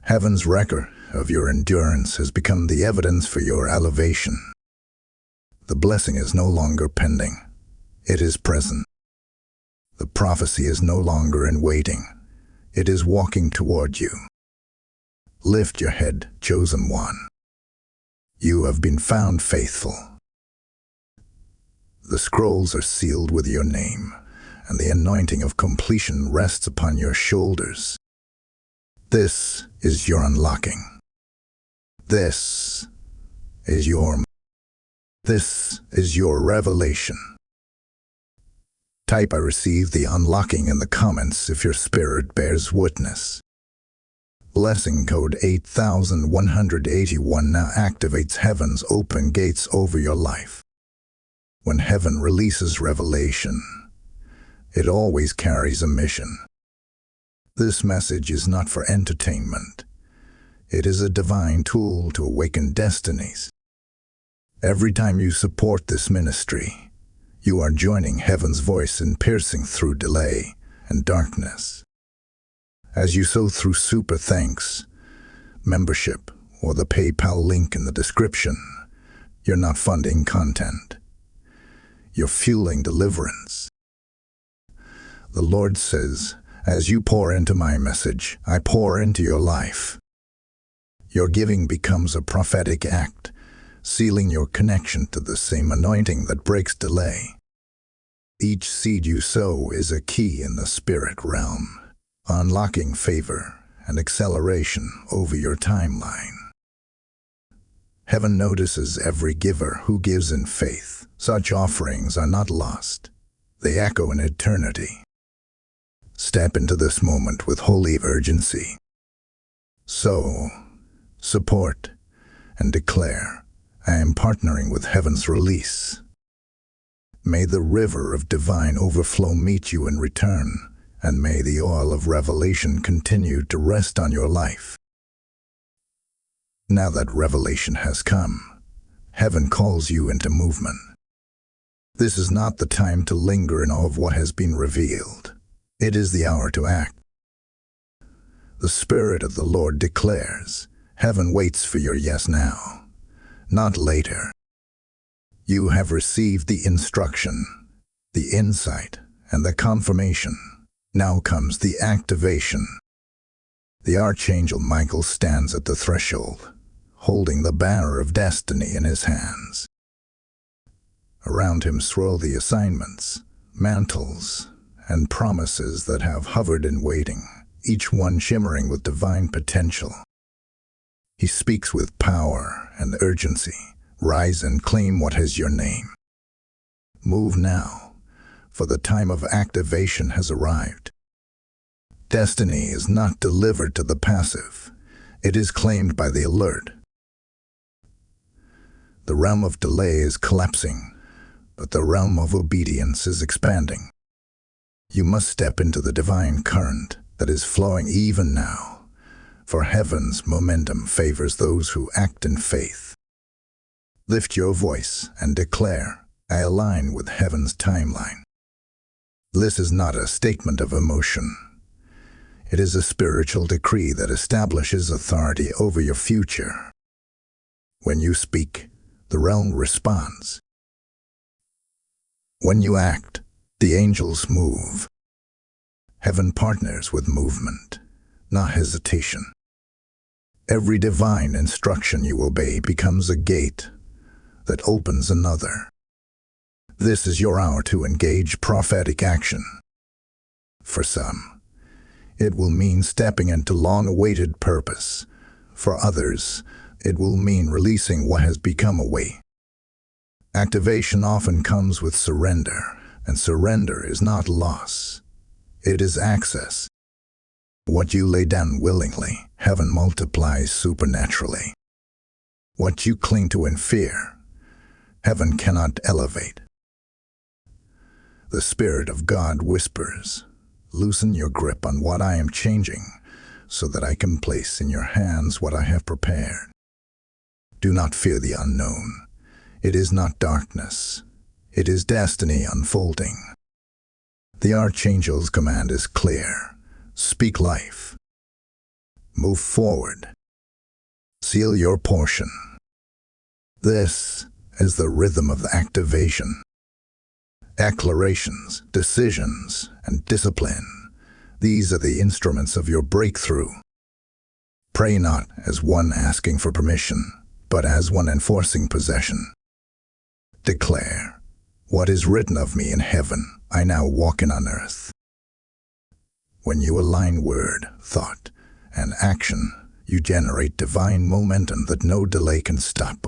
Heaven's record of your endurance has become the evidence for your elevation. The blessing is no longer pending. It is present. The prophecy is no longer in waiting. It is walking toward you. Lift your head, chosen one. You have been found faithful. The scrolls are sealed with your name, and the anointing of completion rests upon your shoulders. This is your unlocking. This is your revelation. Type I receive the unlocking in the comments if your spirit bears witness. Blessing code 8181 now activates heaven's open gates over your life. When heaven releases revelation, it always carries a mission. This message is not for entertainment. It is a divine tool to awaken destinies. Every time you support this ministry, you are joining heaven's voice in piercing through delay and darkness. As you sow through Super Thanks, membership, or the PayPal link in the description, you're not funding content. You're fueling deliverance. The Lord says, as you pour into my message, I pour into your life. Your giving becomes a prophetic act, sealing your connection to the same anointing that breaks delay. Each seed you sow is a key in the spirit realm, unlocking favor and acceleration over your timeline. Heaven notices every giver who gives in faith. Such offerings are not lost. They echo in eternity. Step into this moment with holy urgency. Sow, support, and declare, I am partnering with heaven's release. May the river of divine overflow meet you in return, and may the oil of revelation continue to rest on your life. Now that revelation has come, heaven calls you into movement. This is not the time to linger in awe of what has been revealed. It is the hour to act. The Spirit of the Lord declares, heaven waits for your yes now, not later. You have received the instruction, the insight, and the confirmation. Now comes the activation. The Archangel Michael stands at the threshold, holding the banner of destiny in his hands. Around him swirl the assignments, mantles, and promises that have hovered in waiting, each one shimmering with divine potential. He speaks with power and urgency. Rise and claim what is your name. Move now, for the time of activation has arrived. Destiny is not delivered to the passive. It is claimed by the alert. The realm of delay is collapsing, but the realm of obedience is expanding. You must step into the divine current that is flowing even now, for heaven's momentum favors those who act in faith. Lift your voice and declare, I align with heaven's timeline. This is not a statement of emotion. It is a spiritual decree that establishes authority over your future. When you speak, the realm responds. When you act, the angels move. Heaven partners with movement, not hesitation. Every divine instruction you obey becomes a gate that opens another. This is your hour to engage prophetic action. For some, it will mean stepping into long-awaited purpose. For others, it will mean releasing what has become a weight. Activation often comes with surrender, and surrender is not loss. It is access. What you lay down willingly, heaven multiplies supernaturally. What you cling to in fear, heaven cannot elevate. The Spirit of God whispers, loosen your grip on what I am changing, so that I can place in your hands what I have prepared. Do not fear the unknown. It is not darkness. It is destiny unfolding. The Archangel's command is clear. Speak life. Move forward. Seal your portion. This is the rhythm of activation. Declarations, decisions, and discipline. These are the instruments of your breakthrough. Pray not as one asking for permission, but as one enforcing possession. Declare, what is written of me in heaven, I now walk in on earth. When you align word, thought, and action, you generate divine momentum that no delay can stop.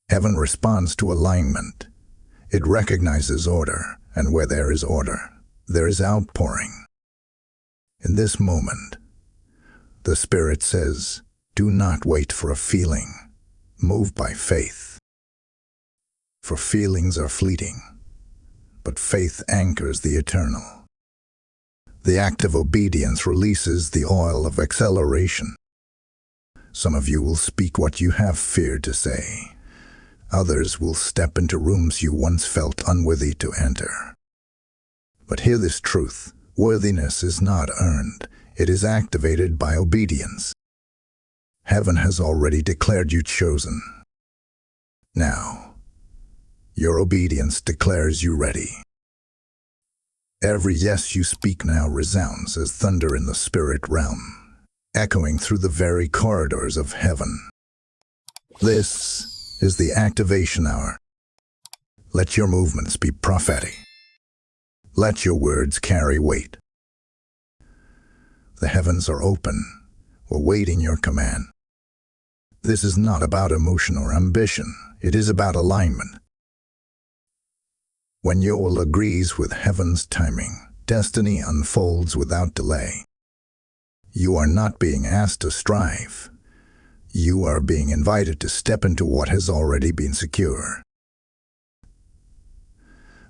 Heaven responds to alignment. It recognizes order, and where there is order, there is outpouring. In this moment, the Spirit says, do not wait for a feeling. Move by faith. For feelings are fleeting, but faith anchors the eternal. The act of obedience releases the oil of acceleration. Some of you will speak what you have feared to say. Others will step into rooms you once felt unworthy to enter. But hear this truth, worthiness is not earned, It is activated by obedience. Heaven has already declared you chosen. Now, your obedience declares you ready. Every yes you speak now resounds as thunder in the spirit realm, echoing through the very corridors of heaven. This is the activation hour. Let your movements be prophetic. Let your words carry weight. The heavens are open, awaiting your command. This is not about emotion or ambition. It is about alignment. When Yoel agrees with heaven's timing, destiny unfolds without delay. You are not being asked to strive. You are being invited to step into what has already been secure.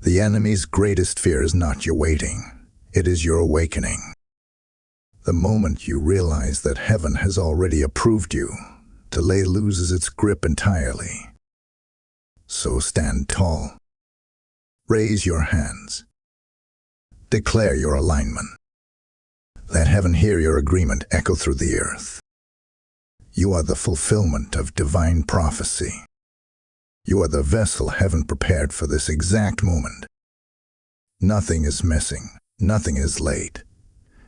The enemy's greatest fear is not your waiting. It is your awakening. The moment you realize that heaven has already approved you, delay loses its grip entirely. So stand tall. Raise your hands. Declare your alignment. Let heaven hear your agreement echo through the earth. You are the fulfillment of divine prophecy. You are the vessel heaven prepared for this exact moment. Nothing is missing. Nothing is late.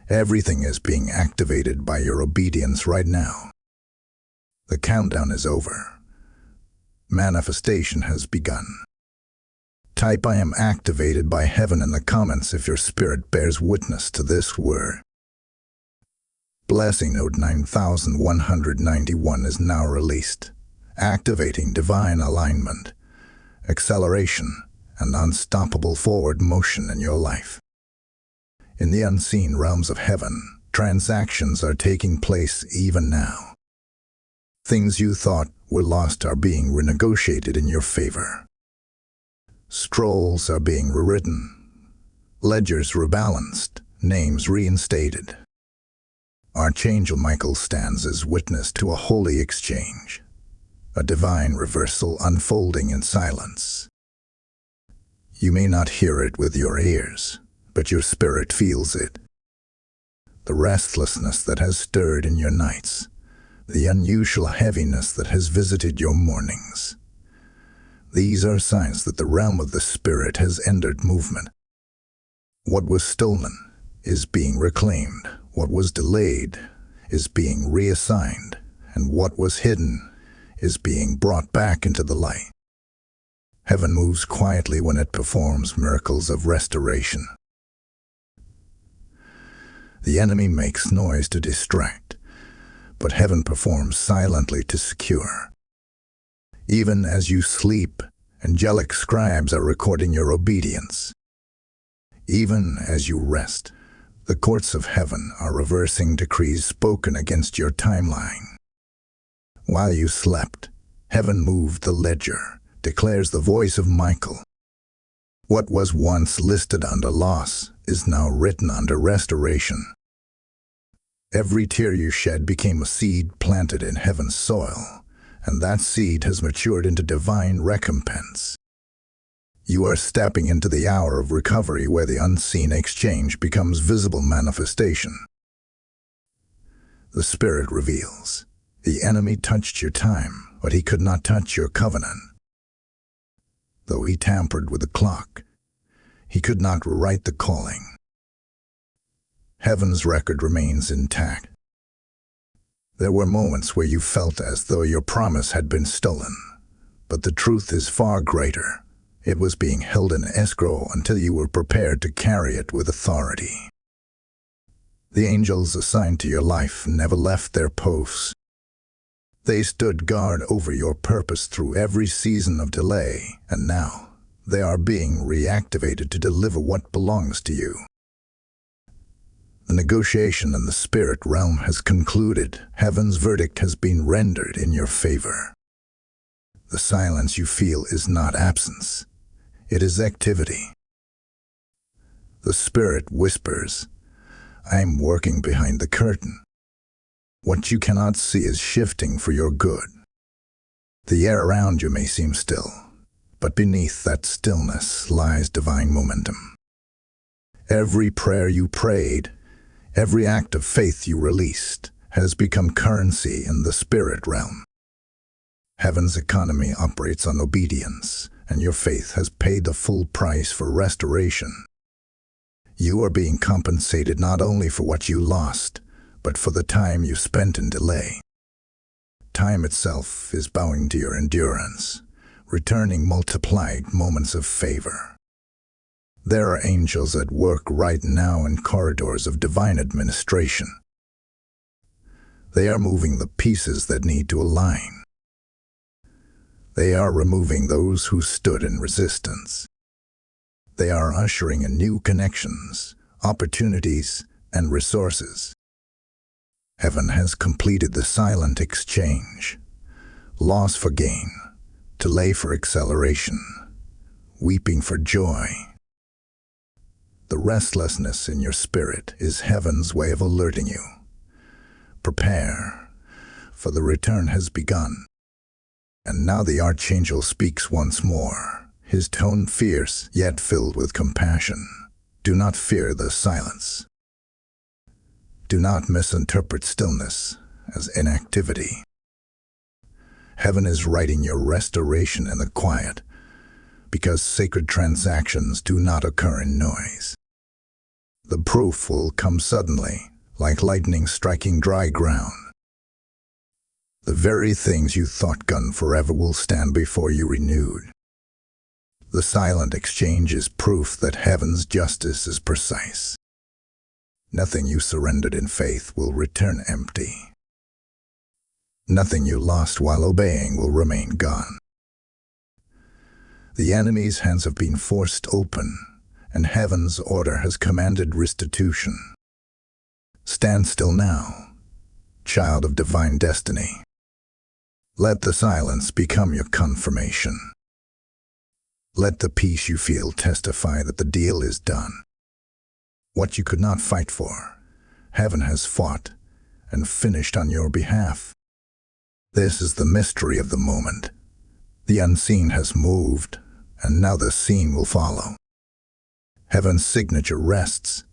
Everything is being activated by your obedience right now. The countdown is over. Manifestation has begun. Type "I am activated by heaven" in the comments if your spirit bears witness to this word. Blessing Note 9191 is now released, activating divine alignment, acceleration, and unstoppable forward motion in your life. In the unseen realms of heaven, transactions are taking place even now. Things you thought were lost are being renegotiated in your favor. Scrolls are being rewritten, ledgers rebalanced, names reinstated. ArchangelMichael stands as witness to a holy exchange, a divine reversal unfolding in silence. You may not hear it with your ears, but your spirit feels it. The restlessness that has stirred in your nights, the unusual heaviness that has visited your mornings. These are signs that the realm of the spirit has entered movement. What was stolen is being reclaimed. What was delayed is being reassigned. And what was hidden is being brought back into the light. Heaven moves quietly when it performs miracles of restoration. The enemy makes noise to distract, but heaven performs silently to secure. Even as you sleep, angelic scribes are recording your obedience. Even as you rest, the courts of heaven are reversing decrees spoken against your timeline. While you slept, heaven moved the ledger, declares the voice of Michael. What was once listed under loss is now written under restoration. Every tear you shed became a seed planted in heaven's soil, and that seed has matured into divine recompense. You are stepping into the hour of recovery where the unseen exchange becomes visible manifestation. The Spirit reveals, the enemy touched your time, but he could not touch your covenant. Though he tampered with the clock, he could not rewrite the calling. Heaven's record remains intact. There were moments where you felt as though your promise had been stolen, but the truth is far greater. It was being held in escrow until you were prepared to carry it with authority. The angels assigned to your life never left their posts. They stood guard over your purpose through every season of delay, and now they are being reactivated to deliver what belongs to you. The negotiation in the spirit realm has concluded. Heaven's verdict has been rendered in your favor. The silence you feel is not absence. It is activity. The Spirit whispers, "I am working behind the curtain." What you cannot see is shifting for your good. The air around you may seem still, but beneath that stillness lies divine momentum. Every prayer you prayed, Every act of faith you released has become currency in the spirit realm. Heaven's economy operates on obedience, and your faith has paid the full price for restoration. You are being compensated not only for what you lost, but for the time you spent in delay. Time itself is bowing to your endurance, returning multiplied moments of favor. There are angels at work right now in corridors of divine administration. They are moving the pieces that need to align. They are removing those who stood in resistance. They are ushering in new connections, opportunities, and resources. Heaven has completed the silent exchange. Loss for gain, delay for acceleration, weeping for joy. The restlessness in your spirit is heaven's way of alerting you. Prepare, for the return has begun. And now the Archangel speaks once more, his tone fierce yet filled with compassion. Do not fear the silence. Do not misinterpret stillness as inactivity. Heaven is writing your restoration in the quiet, because sacred transactions do not occur in noise. The proof will come suddenly, like lightning striking dry ground. The very things you thought gone forever will stand before you renewed. The silent exchange is proof that heaven's justice is precise. Nothing you surrendered in faith will return empty. Nothing you lost while obeying will remain gone. The enemy's hands have been forced open, and heaven's order has commanded restitution. Stand still now, child of divine destiny. Let the silence become your confirmation. Let the peace you feel testify that the deal is done. What you could not fight for, heaven has fought and finished on your behalf. This is the mystery of the moment. The unseen has moved, and now the seen will follow. Heaven's signature rests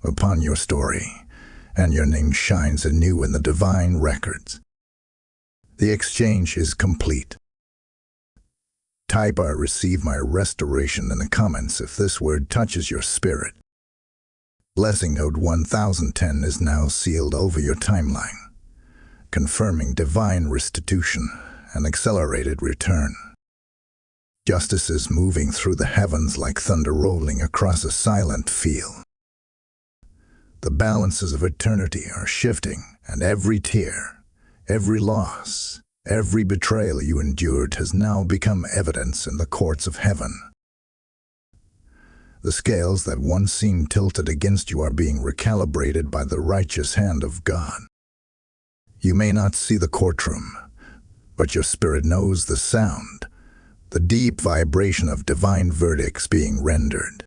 upon your story, and your name shines anew in the divine records. The exchange is complete. Type "I receive my restoration" in the comments if this word touches your spirit. Blessing Code 1010 is now sealed over your timeline, confirming divine restitution and accelerated return. Justice is moving through the heavens like thunder rolling across a silent field. The balances of eternity are shifting, and every tear, every loss, every betrayal you endured has now become evidence in the courts of heaven. The scales that once seemed tilted against you are being recalibrated by the righteous hand of God. You may not see the courtroom, but your spirit knows the sound, the deep vibration of divine verdicts being rendered.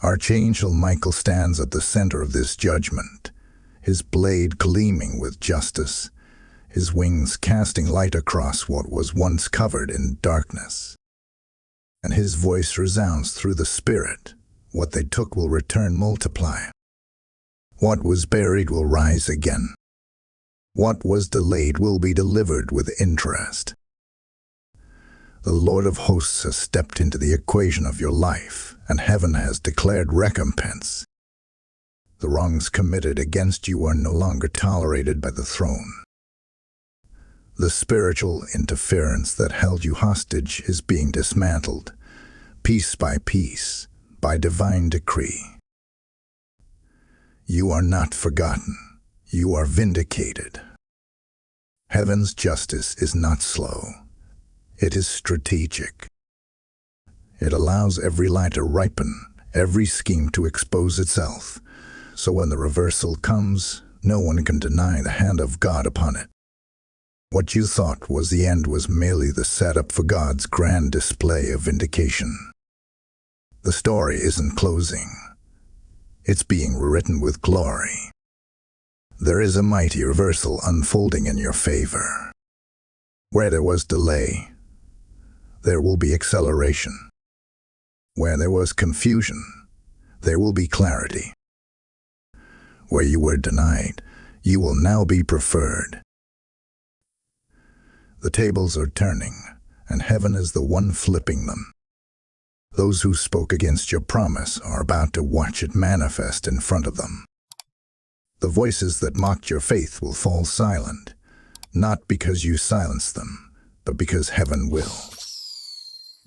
Archangel Michael stands at the center of this judgment, his blade gleaming with justice, his wings casting light across what was once covered in darkness. And his voice resounds through the spirit. What they took will return multiply. What was buried will rise again. What was delayed will be delivered with interest. The Lord of hosts has stepped into the equation of your life, and heaven has declared recompense. The wrongs committed against you are no longer tolerated by the throne. The spiritual interference that held you hostage is being dismantled, piece by piece, by divine decree. You are not forgotten. You are vindicated. Heaven's justice is not slow. It is strategic. It allows every lie to ripen, every scheme to expose itself, so when the reversal comes, no one can deny the hand of God upon it. What you thought was the end was merely the setup for God's grand display of vindication. The story isn't closing. It's being rewritten with glory. There is a mighty reversal unfolding in your favor. Where there was delay, there will be acceleration. Where there was confusion, there will be clarity. where you were denied, you will now be preferred. The tables are turning, and heaven is the one flipping them. Those who spoke against your promise are about to watch it manifest in front of them. The voices that mocked your faith will fall silent, not because you silenced them, but because heaven will.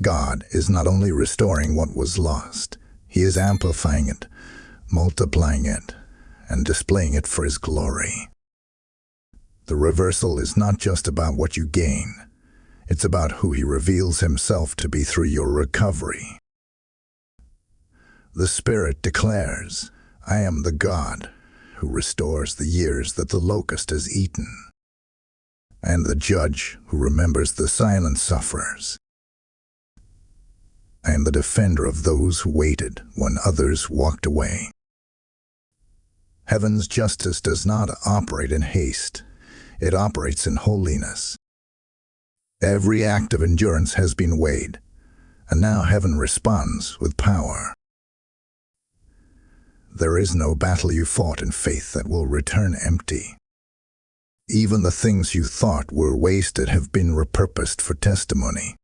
God is not only restoring what was lost, He is amplifying it, multiplying it, and displaying it for His glory. The reversal is not just about what you gain, it's about who He reveals Himself to be through your recovery. The Spirit declares, I am the God who restores the years that the locust has eaten, and the Judge who remembers the silent sufferers. I am the defender of those who waited when others walked away. Heaven's justice does not operate in haste, it operates in holiness. Every act of endurance has been weighed, and now heaven responds with power. There is no battle you fought in faith that will return empty. Even the things you thought were wasted have been repurposed for testimony.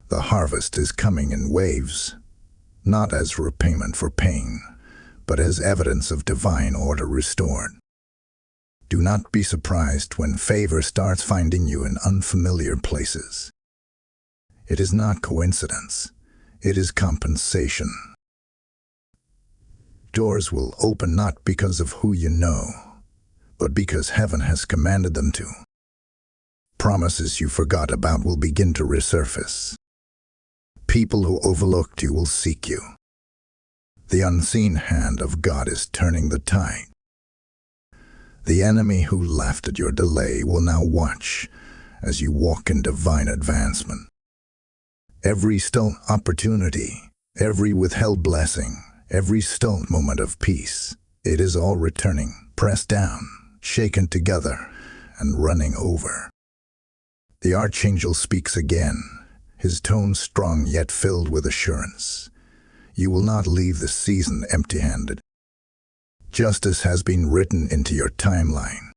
The harvest is coming in waves, not as repayment for pain, but as evidence of divine order restored. Do not be surprised when favor starts finding you in unfamiliar places. It is not coincidence, it is compensation. Doors will open not because of who you know, but because heaven has commanded them to. Promises you forgot about will begin to resurface. People who overlooked you will seek you. The unseen hand of God is turning the tide. The enemy who laughed at your delay will now watch as you walk in divine advancement. Every stolen opportunity, every withheld blessing, every stolen moment of peace, it is all returning, pressed down, shaken together, and running over. The Archangel speaks again, his tone strong yet filled with assurance. You will not leave this season empty-handed. Justice has been written into your timeline.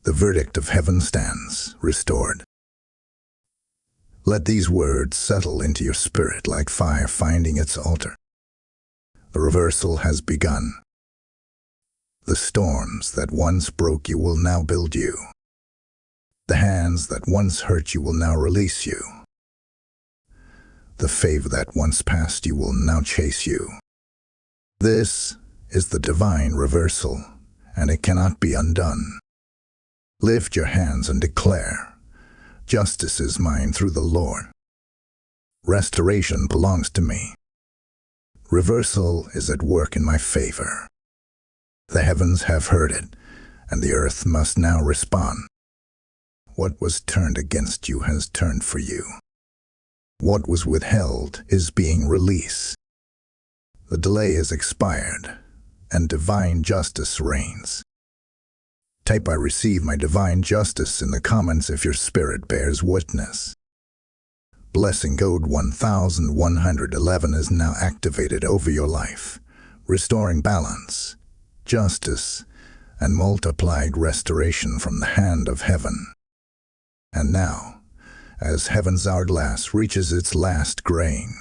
The verdict of heaven stands, restored. Let these words settle into your spirit like fire finding its altar. The reversal has begun. The storms that once broke you will now build you. The hands that once hurt you will now release you. The favor that once passed you will now chase you. This is the divine reversal, and it cannot be undone. Lift your hands and declare, justice is mine through the Lord. Restoration belongs to me. Reversal is at work in my favor. The heavens have heard it, and the earth must now respond. What was turned against you has turned for you. What was withheld is being released. The delay is expired, and divine justice reigns. Type I receive my divine justice in the comments if your spirit bears witness. Blessing code 1111 is now activated over your life, restoring balance, justice, and multiplied restoration from the hand of heaven. And now, as heaven's hourglass reaches its last grain,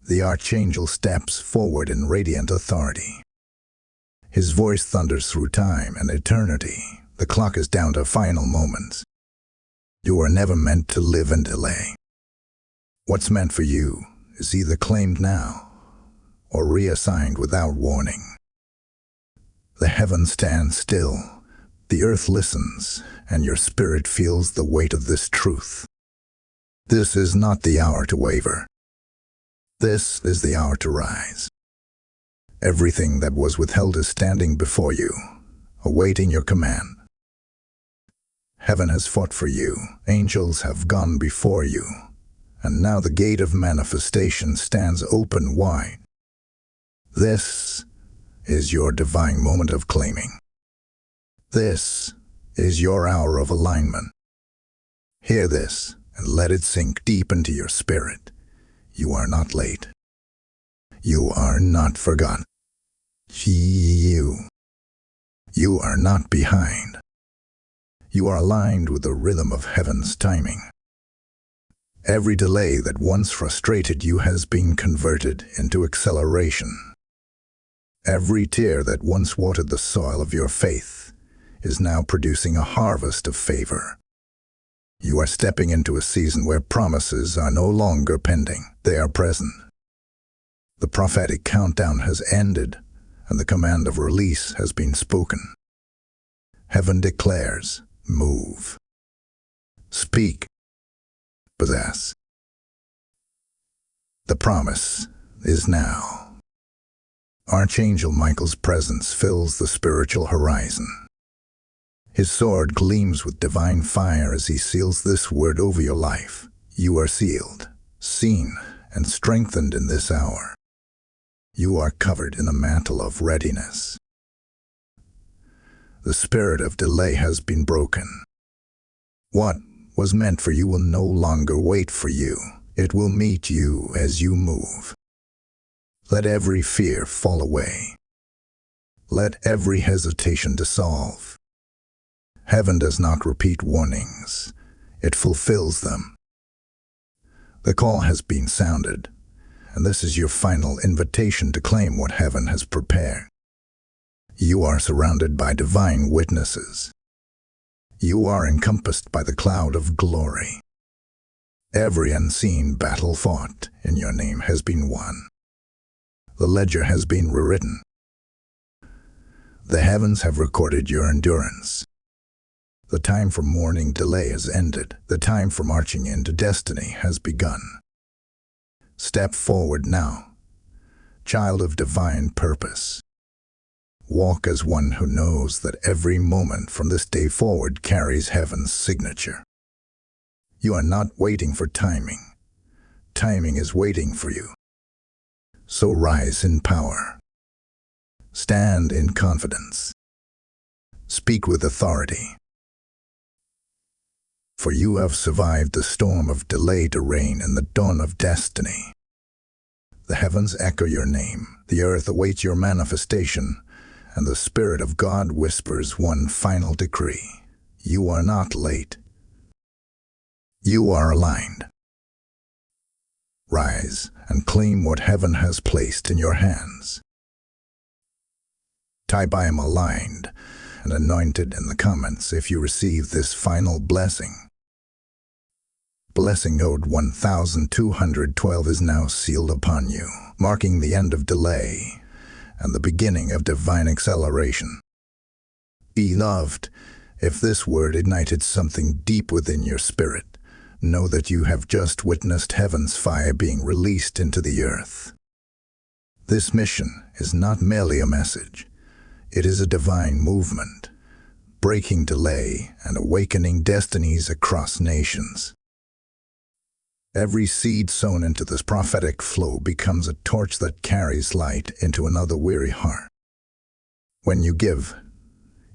the Archangel steps forward in radiant authority. His voice thunders through time and eternity. The clock is down to final moments. You are never meant to live in delay. What's meant for you is either claimed now or reassigned without warning. The heavens stand still, the earth listens, and your spirit feels the weight of this truth. This is not the hour to waver. This is the hour to rise. Everything that was withheld is standing before you, awaiting your command. Heaven has fought for you, angels have gone before you, and now the gate of manifestation stands open wide. This is your divine moment of claiming. This is your hour of alignment. Hear this and let it sink deep into your spirit. You are not late. You are not forgotten. You You are not behind. You are aligned with the rhythm of heaven's timing. Every delay that once frustrated you has been converted into acceleration. Every tear that once watered the soil of your faith is now producing a harvest of favor. You are stepping into a season where promises are no longer pending, they are present. The prophetic countdown has ended, and the command of release has been spoken. Heaven declares, move. Speak. Possess. The promise is now. Archangel Michael's presence fills the spiritual horizon. His sword gleams with divine fire as he seals this word over your life. You are sealed, seen, and strengthened in this hour. You are covered in a mantle of readiness. The spirit of delay has been broken. What was meant for you will no longer wait for you. It will meet you as you move. Let every fear fall away. Let every hesitation dissolve. Heaven does not repeat warnings. It fulfills them. The call has been sounded, and this is your final invitation to claim what heaven has prepared. You are surrounded by divine witnesses. You are encompassed by the cloud of glory. Every unseen battle fought in your name has been won. The ledger has been rewritten. The heavens have recorded your endurance. The time for mourning delay has ended. The time for marching into destiny has begun. Step forward now, child of divine purpose. Walk as one who knows that every moment from this day forward carries heaven's signature. You are not waiting for timing. Timing is waiting for you. So rise in power. Stand in confidence. Speak with authority. For you have survived the storm of delay to reign in the dawn of destiny. The heavens echo your name, the earth awaits your manifestation, and the Spirit of God whispers one final decree. You are not late. You are aligned. Rise and claim what heaven has placed in your hands. Type "I am aligned" and anointed in the comments if you receive this final blessing. Blessing code 1212 is now sealed upon you, marking the end of delay and the beginning of divine acceleration. Beloved, if this word ignited something deep within your spirit, know that you have just witnessed heaven's fire being released into the earth. This mission is not merely a message. It is a divine movement, breaking delay and awakening destinies across nations. Every seed sown into this prophetic flow becomes a torch that carries light into another weary heart. When you give,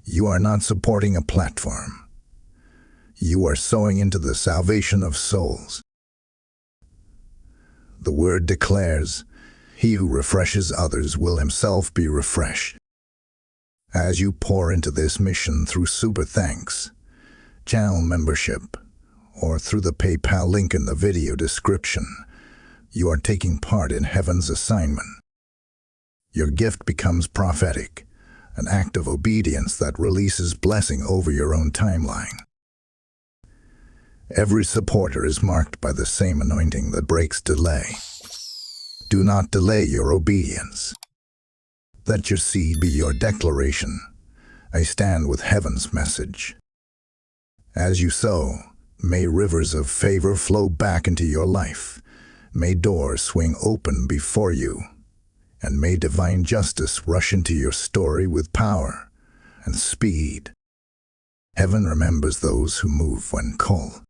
you are not supporting a platform. You are sowing into the salvation of souls. The word declares, "He who refreshes others will himself be refreshed." As you pour into this mission through super thanks, channel membership, or through the PayPal link in the video description, you are taking part in heaven's assignment. Your gift becomes prophetic, an act of obedience that releases blessing over your own timeline. Every supporter is marked by the same anointing that breaks delay. Do not delay your obedience. Let your seed be your declaration. I stand with heaven's message. As you sow, may rivers of favor flow back into your life. May doors swing open before you. And may divine justice rush into your story with power and speed. Heaven remembers those who move when called.